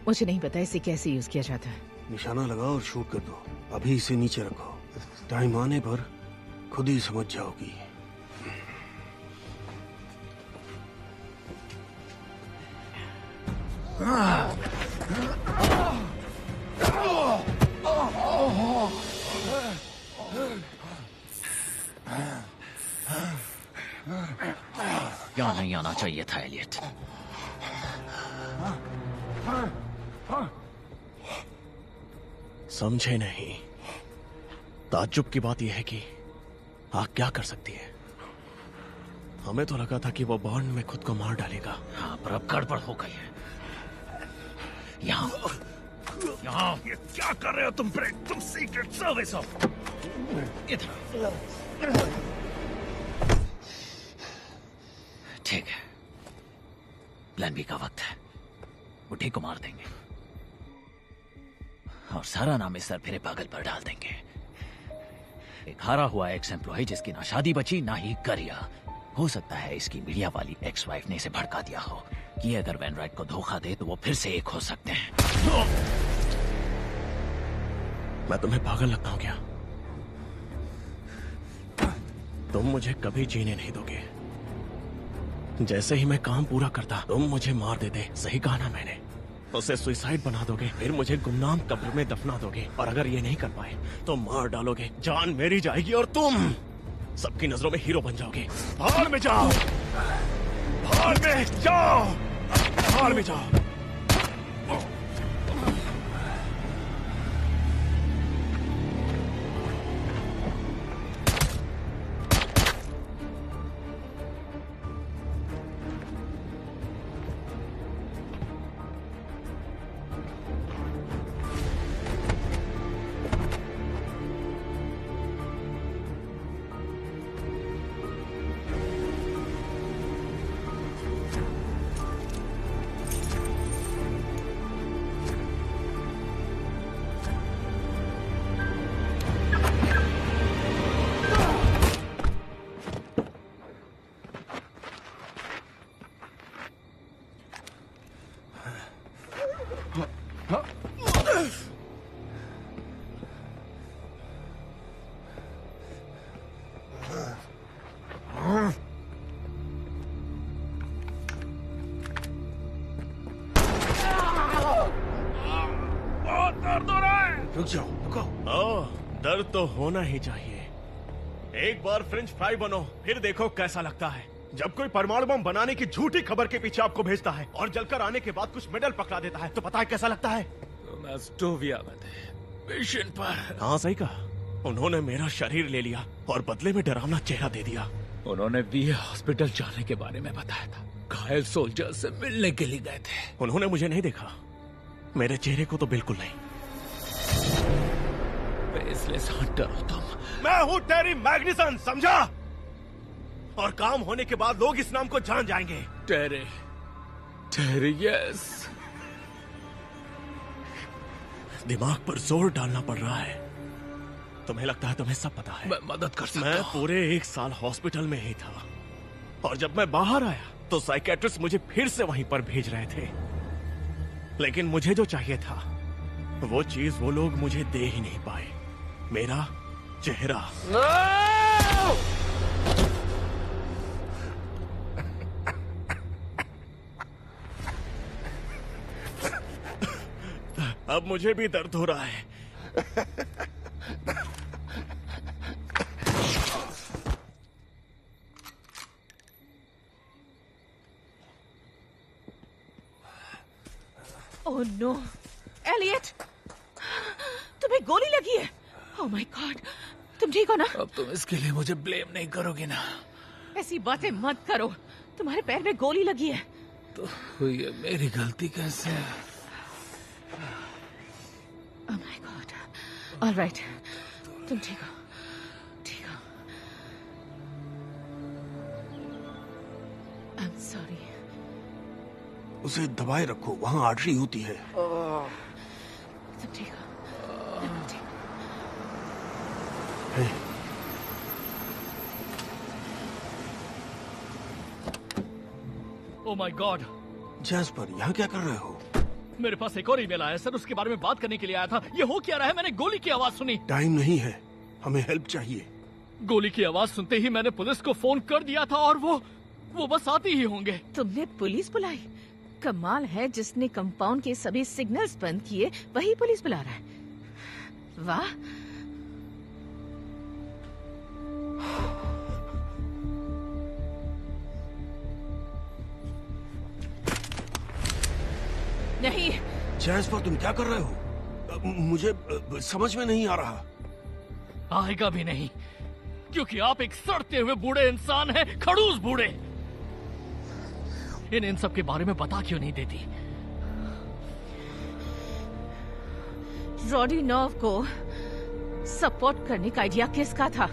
मुझे नहीं पता इसे कैसे यूज किया जाता है। निशाना लगाओ और शूट कर दो। अभी इसे नीचे रखो, टाइम आने पर खुद ही समझ जाओगी। यहाँ नहीं आना चाहिए था एलियट। समझे नहीं। ताज्जुब की बात यह है कि आग क्या कर सकती है। हमें तो लगा था कि वो बॉन्ड में खुद को मार डालेगा। हाँ, पर अब गड़बड़ हो गई है। यहाँ ये क्या कर रहे हो तुम? तुम सीक्रेट सर्विस हो। इधर। ठीक है, प्लान बी का वक्त है। बुढ़ी को मार देंगे और सारा नाम इस सरफिरे पागल पर डाल देंगे। एक हारा हुआ एक्स एम्प्लॉय जिसकी ना शादी बची ना ही करियर। हो सकता है इसकी मीडिया वाली एक्स वाइफ ने इसे भड़का दिया हो कि अगर वैनराइट को धोखा दे तो वो फिर से एक हो सकते हैं। मैं तुम्हें पागल लगता हूं क्या? तुम मुझे कभी जीने नहीं दोगे। जैसे ही मैं काम पूरा करता तुम मुझे मार देते। सही कहा ना मैंने? उसे सुसाइड बना दोगे, फिर मुझे गुमनाम कब्र में दफना दोगे, और अगर ये नहीं कर पाए तो मार डालोगे। जान मेरी जाएगी और तुम सबकी नजरों में हीरो बन जाओगे। भाड़ में जाओ, भाड़ में जाओ, भाड़ में जाओ। रुक जाओ, रुको। ओह, दर्द तो होना ही चाहिए। एक बार फ्रेंच फ्राई बनो, फिर देखो कैसा लगता है। जब कोई परमाणु बम बनाने की झूठी खबर के पीछे आपको भेजता है और जलकर आने के बाद कुछ मेडल पकड़ा देता है, तो पता है कैसा लगता है? तुम एस्टोविया में थे, मिशन पर। हाँ, सही कहा। उन्होंने मेरा शरीर ले लिया और बदले में डरावना चेहरा दे दिया। उन्होंने वीए हॉस्पिटल जाने के बारे में बताया था। घायल सोल्जर से मिलने के लिए गए थे। उन्होंने मुझे नहीं देखा, मेरे चेहरे को तो बिल्कुल नहीं। फेसलेस हंटर हो तुम। मैं हूँ टेरी मैग्निसन, समझा? और काम होने के बाद लोग इस नाम को जान जाएंगे। टेरी, टेरी, यस। दिमाग पर जोर डालना पड़ रहा है। तुम्हें लगता है तुम्हें सब पता है? मैं मदद कर सकता मैं हूँ। पूरे 1 साल हॉस्पिटल में ही था और जब मैं बाहर आया तो साइकेट्रिस्ट मुझे फिर से वहीं पर भेज रहे थे। लेकिन मुझे जो चाहिए था वो चीज वो लोग मुझे दे ही नहीं पाए। मेरा चेहरा। अब मुझे भी दर्द हो रहा है। ओह नो, एलियट, तुम्हें गोली लगी है। ओह माय गॉड, तुम ठीक हो ना? अब तुम इसके लिए मुझे ब्लेम नहीं करोगे ना? ऐसी बातें मत करो, तुम्हारे पैर में गोली लगी है। तो ये मेरी गलती कैसे? ओह माय गॉड, ऑलराइट, तुम ठीक हो, ठीक हो। I am sorry. उसे दबाए रखो, वहाँ आर्टरी होती है। तुम ठीक हो? तुम ठीक हो? हे, ओह माय गॉड, जैस्पर, यहाँ क्या कर रहे हो? मेरे पास एक और ईमेल आया सर, उसके बारे में बात करने के लिए आया था। ये हो क्या रहा है? मैंने गोली की आवाज सुनी। टाइम नहीं है, हमें हेल्प चाहिए। गोली की आवाज सुनते ही मैंने पुलिस को फोन कर दिया था और वो बस आती ही होंगे। तुमने पुलिस बुलाई? कमाल है, जिसने कंपाउंड के सभी सिग्नल्स बंद किए वही पुलिस बुला रहा है। वाह। नहीं। जैस्पर, तुम क्या कर रहे हो? मुझे समझ में नहीं आ रहा। आएगा भी नहीं, क्योंकि आप एक सड़ते हुए बूढ़े इंसान हैं, खड़ूस बूढ़े। इन सब के बारे में पता क्यों नहीं देती? रोडिनोव को सपोर्ट करने का आइडिया किसका था?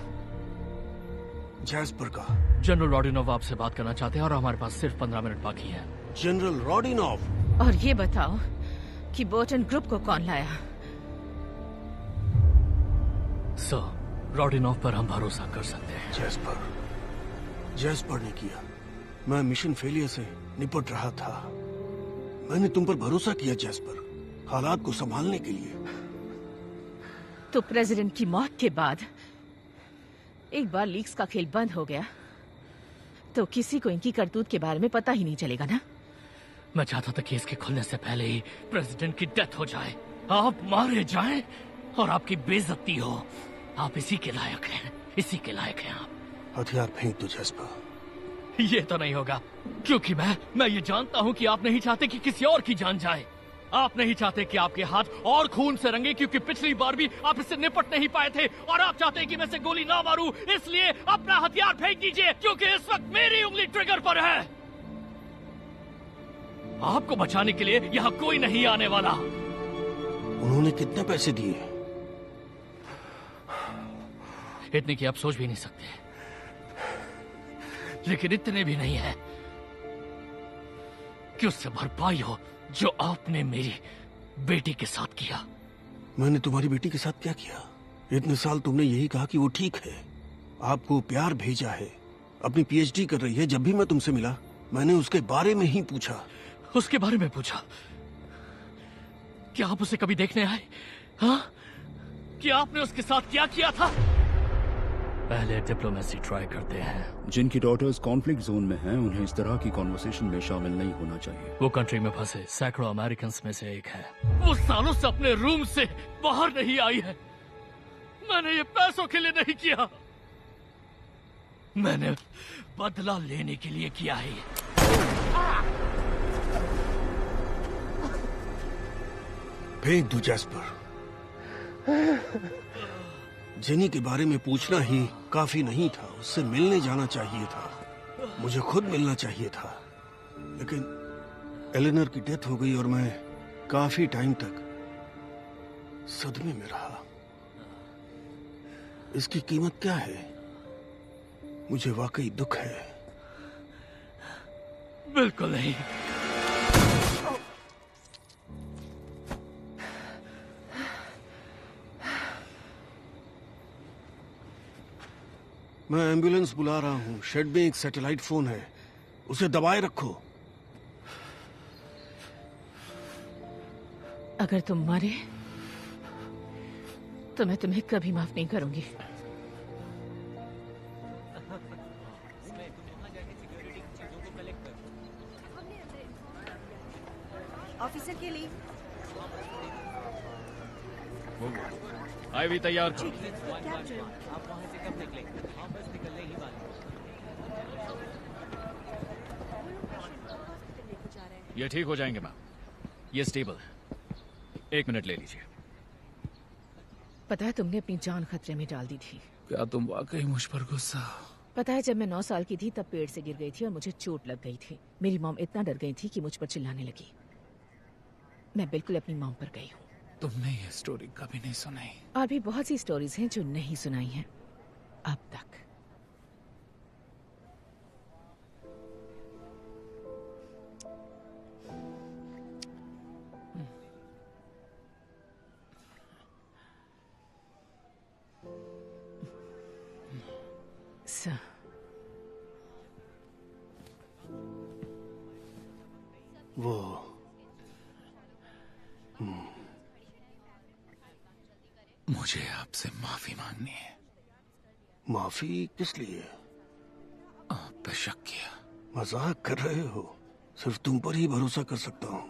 जैस्पर का। जनरल रोडिनोव आपसे बात करना चाहते हैं और हमारे पास सिर्फ 15 मिनट बाकी है। जनरल रोडिनोव? और ये बताओ कि बोर्टन ग्रुप को कौन लाया? सर, रोडिनोव पर हम भरोसा कर सकते हैं। जैस्पर ने किया। मैं मिशन फेलियर से निपट रहा था। मैंने तुम पर भरोसा किया जैस्पर, हालात को संभालने के लिए। तो प्रेसिडेंट की मौत के बाद एक बार लीक्स का खेल बंद हो गया तो किसी को इनकी करतूत के बारे में पता ही नहीं चलेगा ना? मैं चाहता था कि इसके खुलने से पहले ही प्रेसिडेंट की डेथ हो जाए, आप मारे जाएं और आपकी बेइज्जती हो। आप इसी के लायक हैं, इसी के लायक हैं आप। हथियार फेंक दो जैस्पर। ये तो नहीं होगा, क्योंकि मैं ये जानता हूँ कि आप नहीं चाहते कि किसी और की जान जाए। आप नहीं चाहते कि आपके हाथ और खून से रंगे, क्योंकि पिछली बार भी आप इससे निपट नहीं पाए थे। और आप चाहते हैं कि मैं से गोली ना मारूं, इसलिए अपना हथियार फेंक दीजिए, क्योंकि इस वक्त मेरी उंगली ट्रिगर पर है। आपको बचाने के लिए यहाँ कोई नहीं आने वाला। उन्होंने कितने पैसे दिए? इतने की आप सोच भी नहीं सकते, लेकिन इतने भी नहीं है कि उससे भरपाई हो जो आपने मेरी बेटी के साथ किया। मैंने तुम्हारी बेटी के साथ क्या किया? इतने साल तुमने यही कहा कि वो ठीक है, आपको प्यार भेजा है, अपनी पीएचडी कर रही है। जब भी मैं तुमसे मिला मैंने उसके बारे में ही पूछा। उसके बारे में पूछा क्या आप उसे कभी देखने आए? हाँ, क्या आपने उसके साथ क्या किया था? पहले डिप्लोमेसी ट्राई करते हैं। जिनकी डॉटर्स कॉन्फ्लिक्ट जोन में हैं उन्हें इस तरह की कॉन्वर्सेशन में शामिल नहीं होना चाहिए। वो कंट्री में फंसे सैकड़ों अमेरिकन में से एक है। वो सालों से अपने रूम से बाहर नहीं आई है। मैंने ये पैसों के लिए नहीं किया, मैंने बदला लेने के लिए किया है। फेंक दो जैस्पर। जेनी के बारे में पूछना ही काफी नहीं था, उससे मिलने जाना चाहिए था, मुझे खुद मिलना चाहिए था। लेकिन एलेनर की डेथ हो गई और मैं काफी टाइम तक सदमे में रहा। इसकी कीमत क्या है? मुझे वाकई दुख है। बिल्कुल नहीं। मैं एम्बुलेंस बुला रहा हूँ। शेड में एक सैटेलाइट फोन है, उसे दबाए रखो। अगर तुम मरे तो मैं तुम्हें कभी माफ नहीं करूंगी। ऑफिसर के लिए आई भी तैयार करो। आप वहां से कब निकले? हाँ, बस निकलने ही वाले। ये ठीक हो जाएंगे मैम, ये स्टेबल है। 1 मिनट ले लीजिए। पता है तुमने अपनी जान खतरे में डाल दी थी। क्या तुम वाकई मुझ पर गुस्सा? पता है जब मैं 9 साल की थी तब पेड़ से गिर गई थी और मुझे चोट लग गई थी। मेरी मॉम इतना डर गई थी कि मुझ पर चिल्लाने लगी। मैं बिल्कुल अपनी मॉम पर गई हूँ। तुमने ये स्टोरी कभी नहीं सुनाई। और भी बहुत सी स्टोरीज हैं जो नहीं सुनाई हैं अब तक। वो मुझे आपसे माफी मांगनी है। माफी किस लिए? आप पे शक किया। मजाक कर रहे हो? सिर्फ तुम पर ही भरोसा कर सकता हूँ।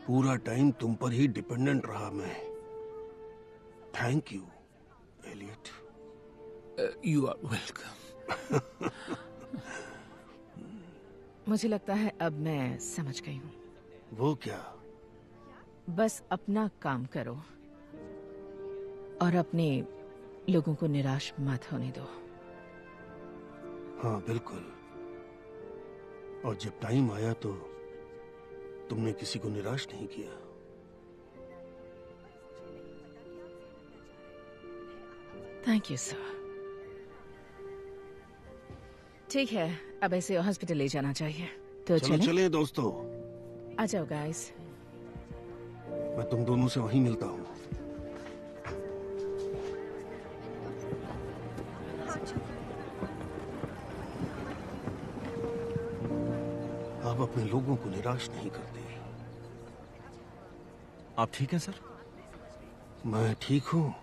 पूरा टाइम तुम पर ही डिपेंडेंट रहा मैं। Thank you Elliot. You are welcome. मुझे लगता है अब मैं समझ गई हूँ। वो क्या? बस अपना काम करो और अपने लोगों को निराश मत होने दो। हाँ बिल्कुल। और जब टाइम आया तो तुमने किसी को निराश नहीं किया। Thank you sir. ठीक है, अब ऐसे हॉस्पिटल ले जाना चाहिए। तो चलो चले दोस्तों। आ जाओ गाइस। मैं तुम दोनों से वहीं मिलता हूँ। आप अपने लोगों को निराश नहीं करते। आप ठीक हैं सर? मैं ठीक हूँ।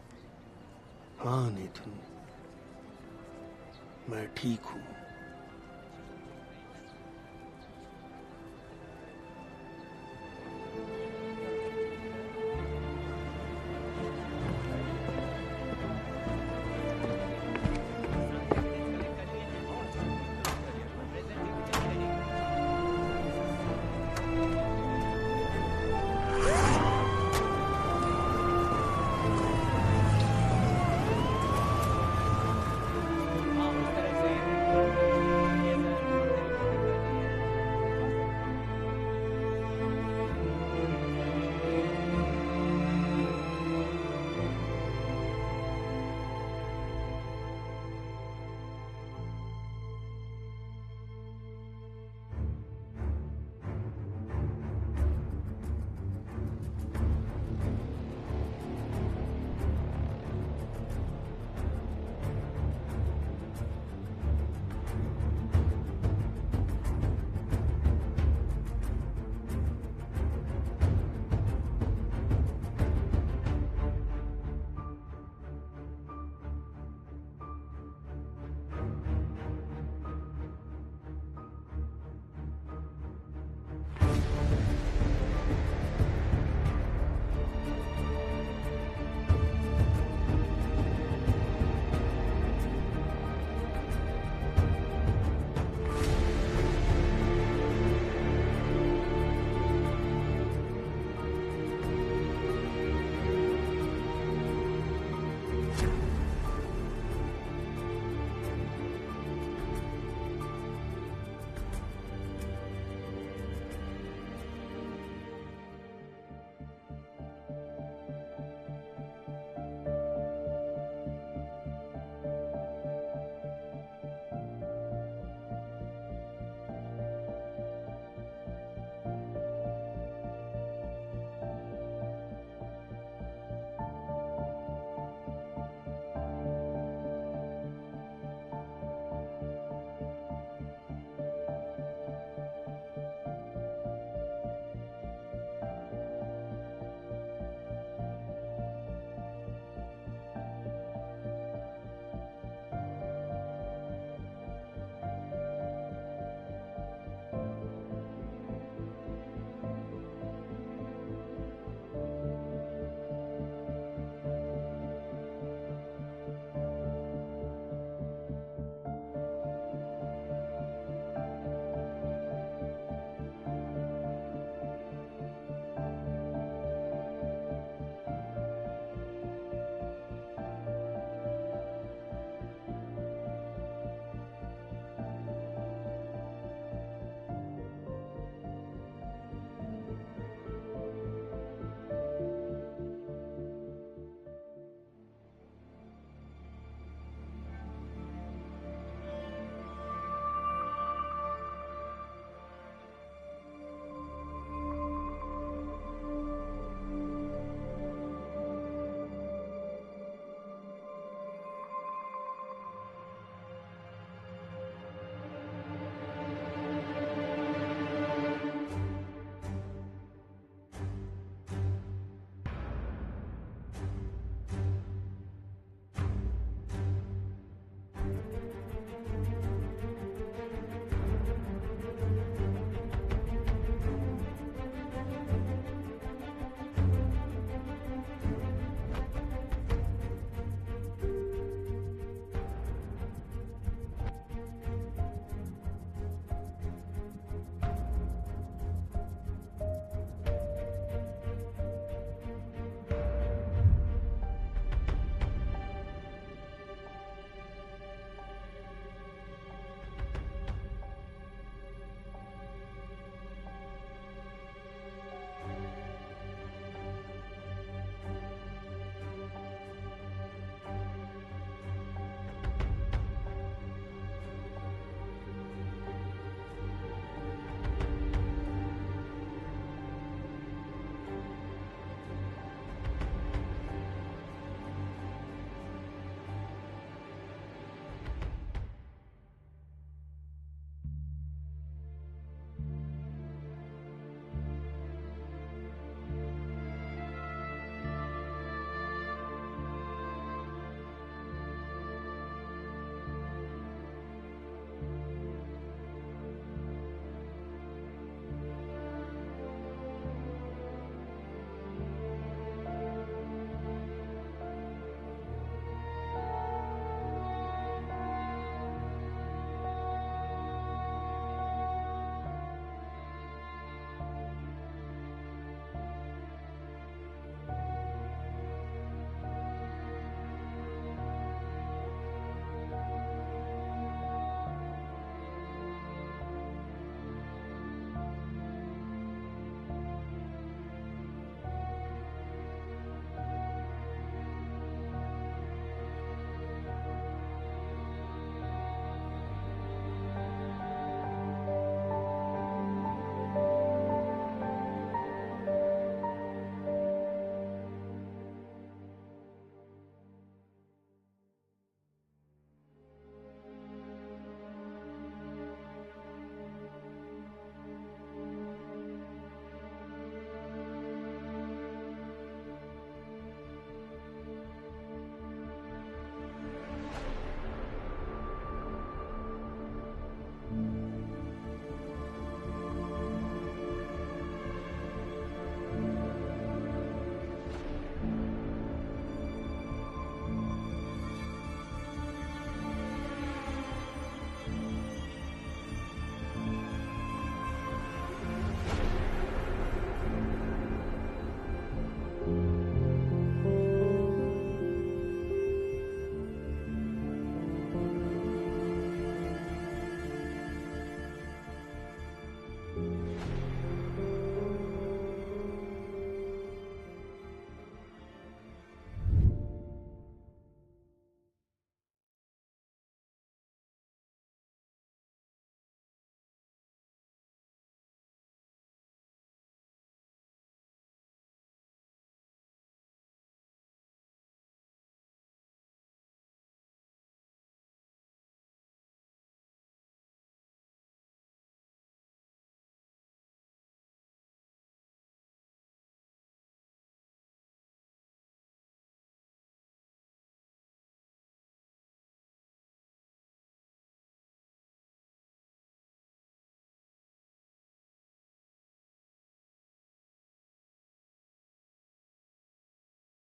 हाँ नेथन, मैं ठीक हूँ।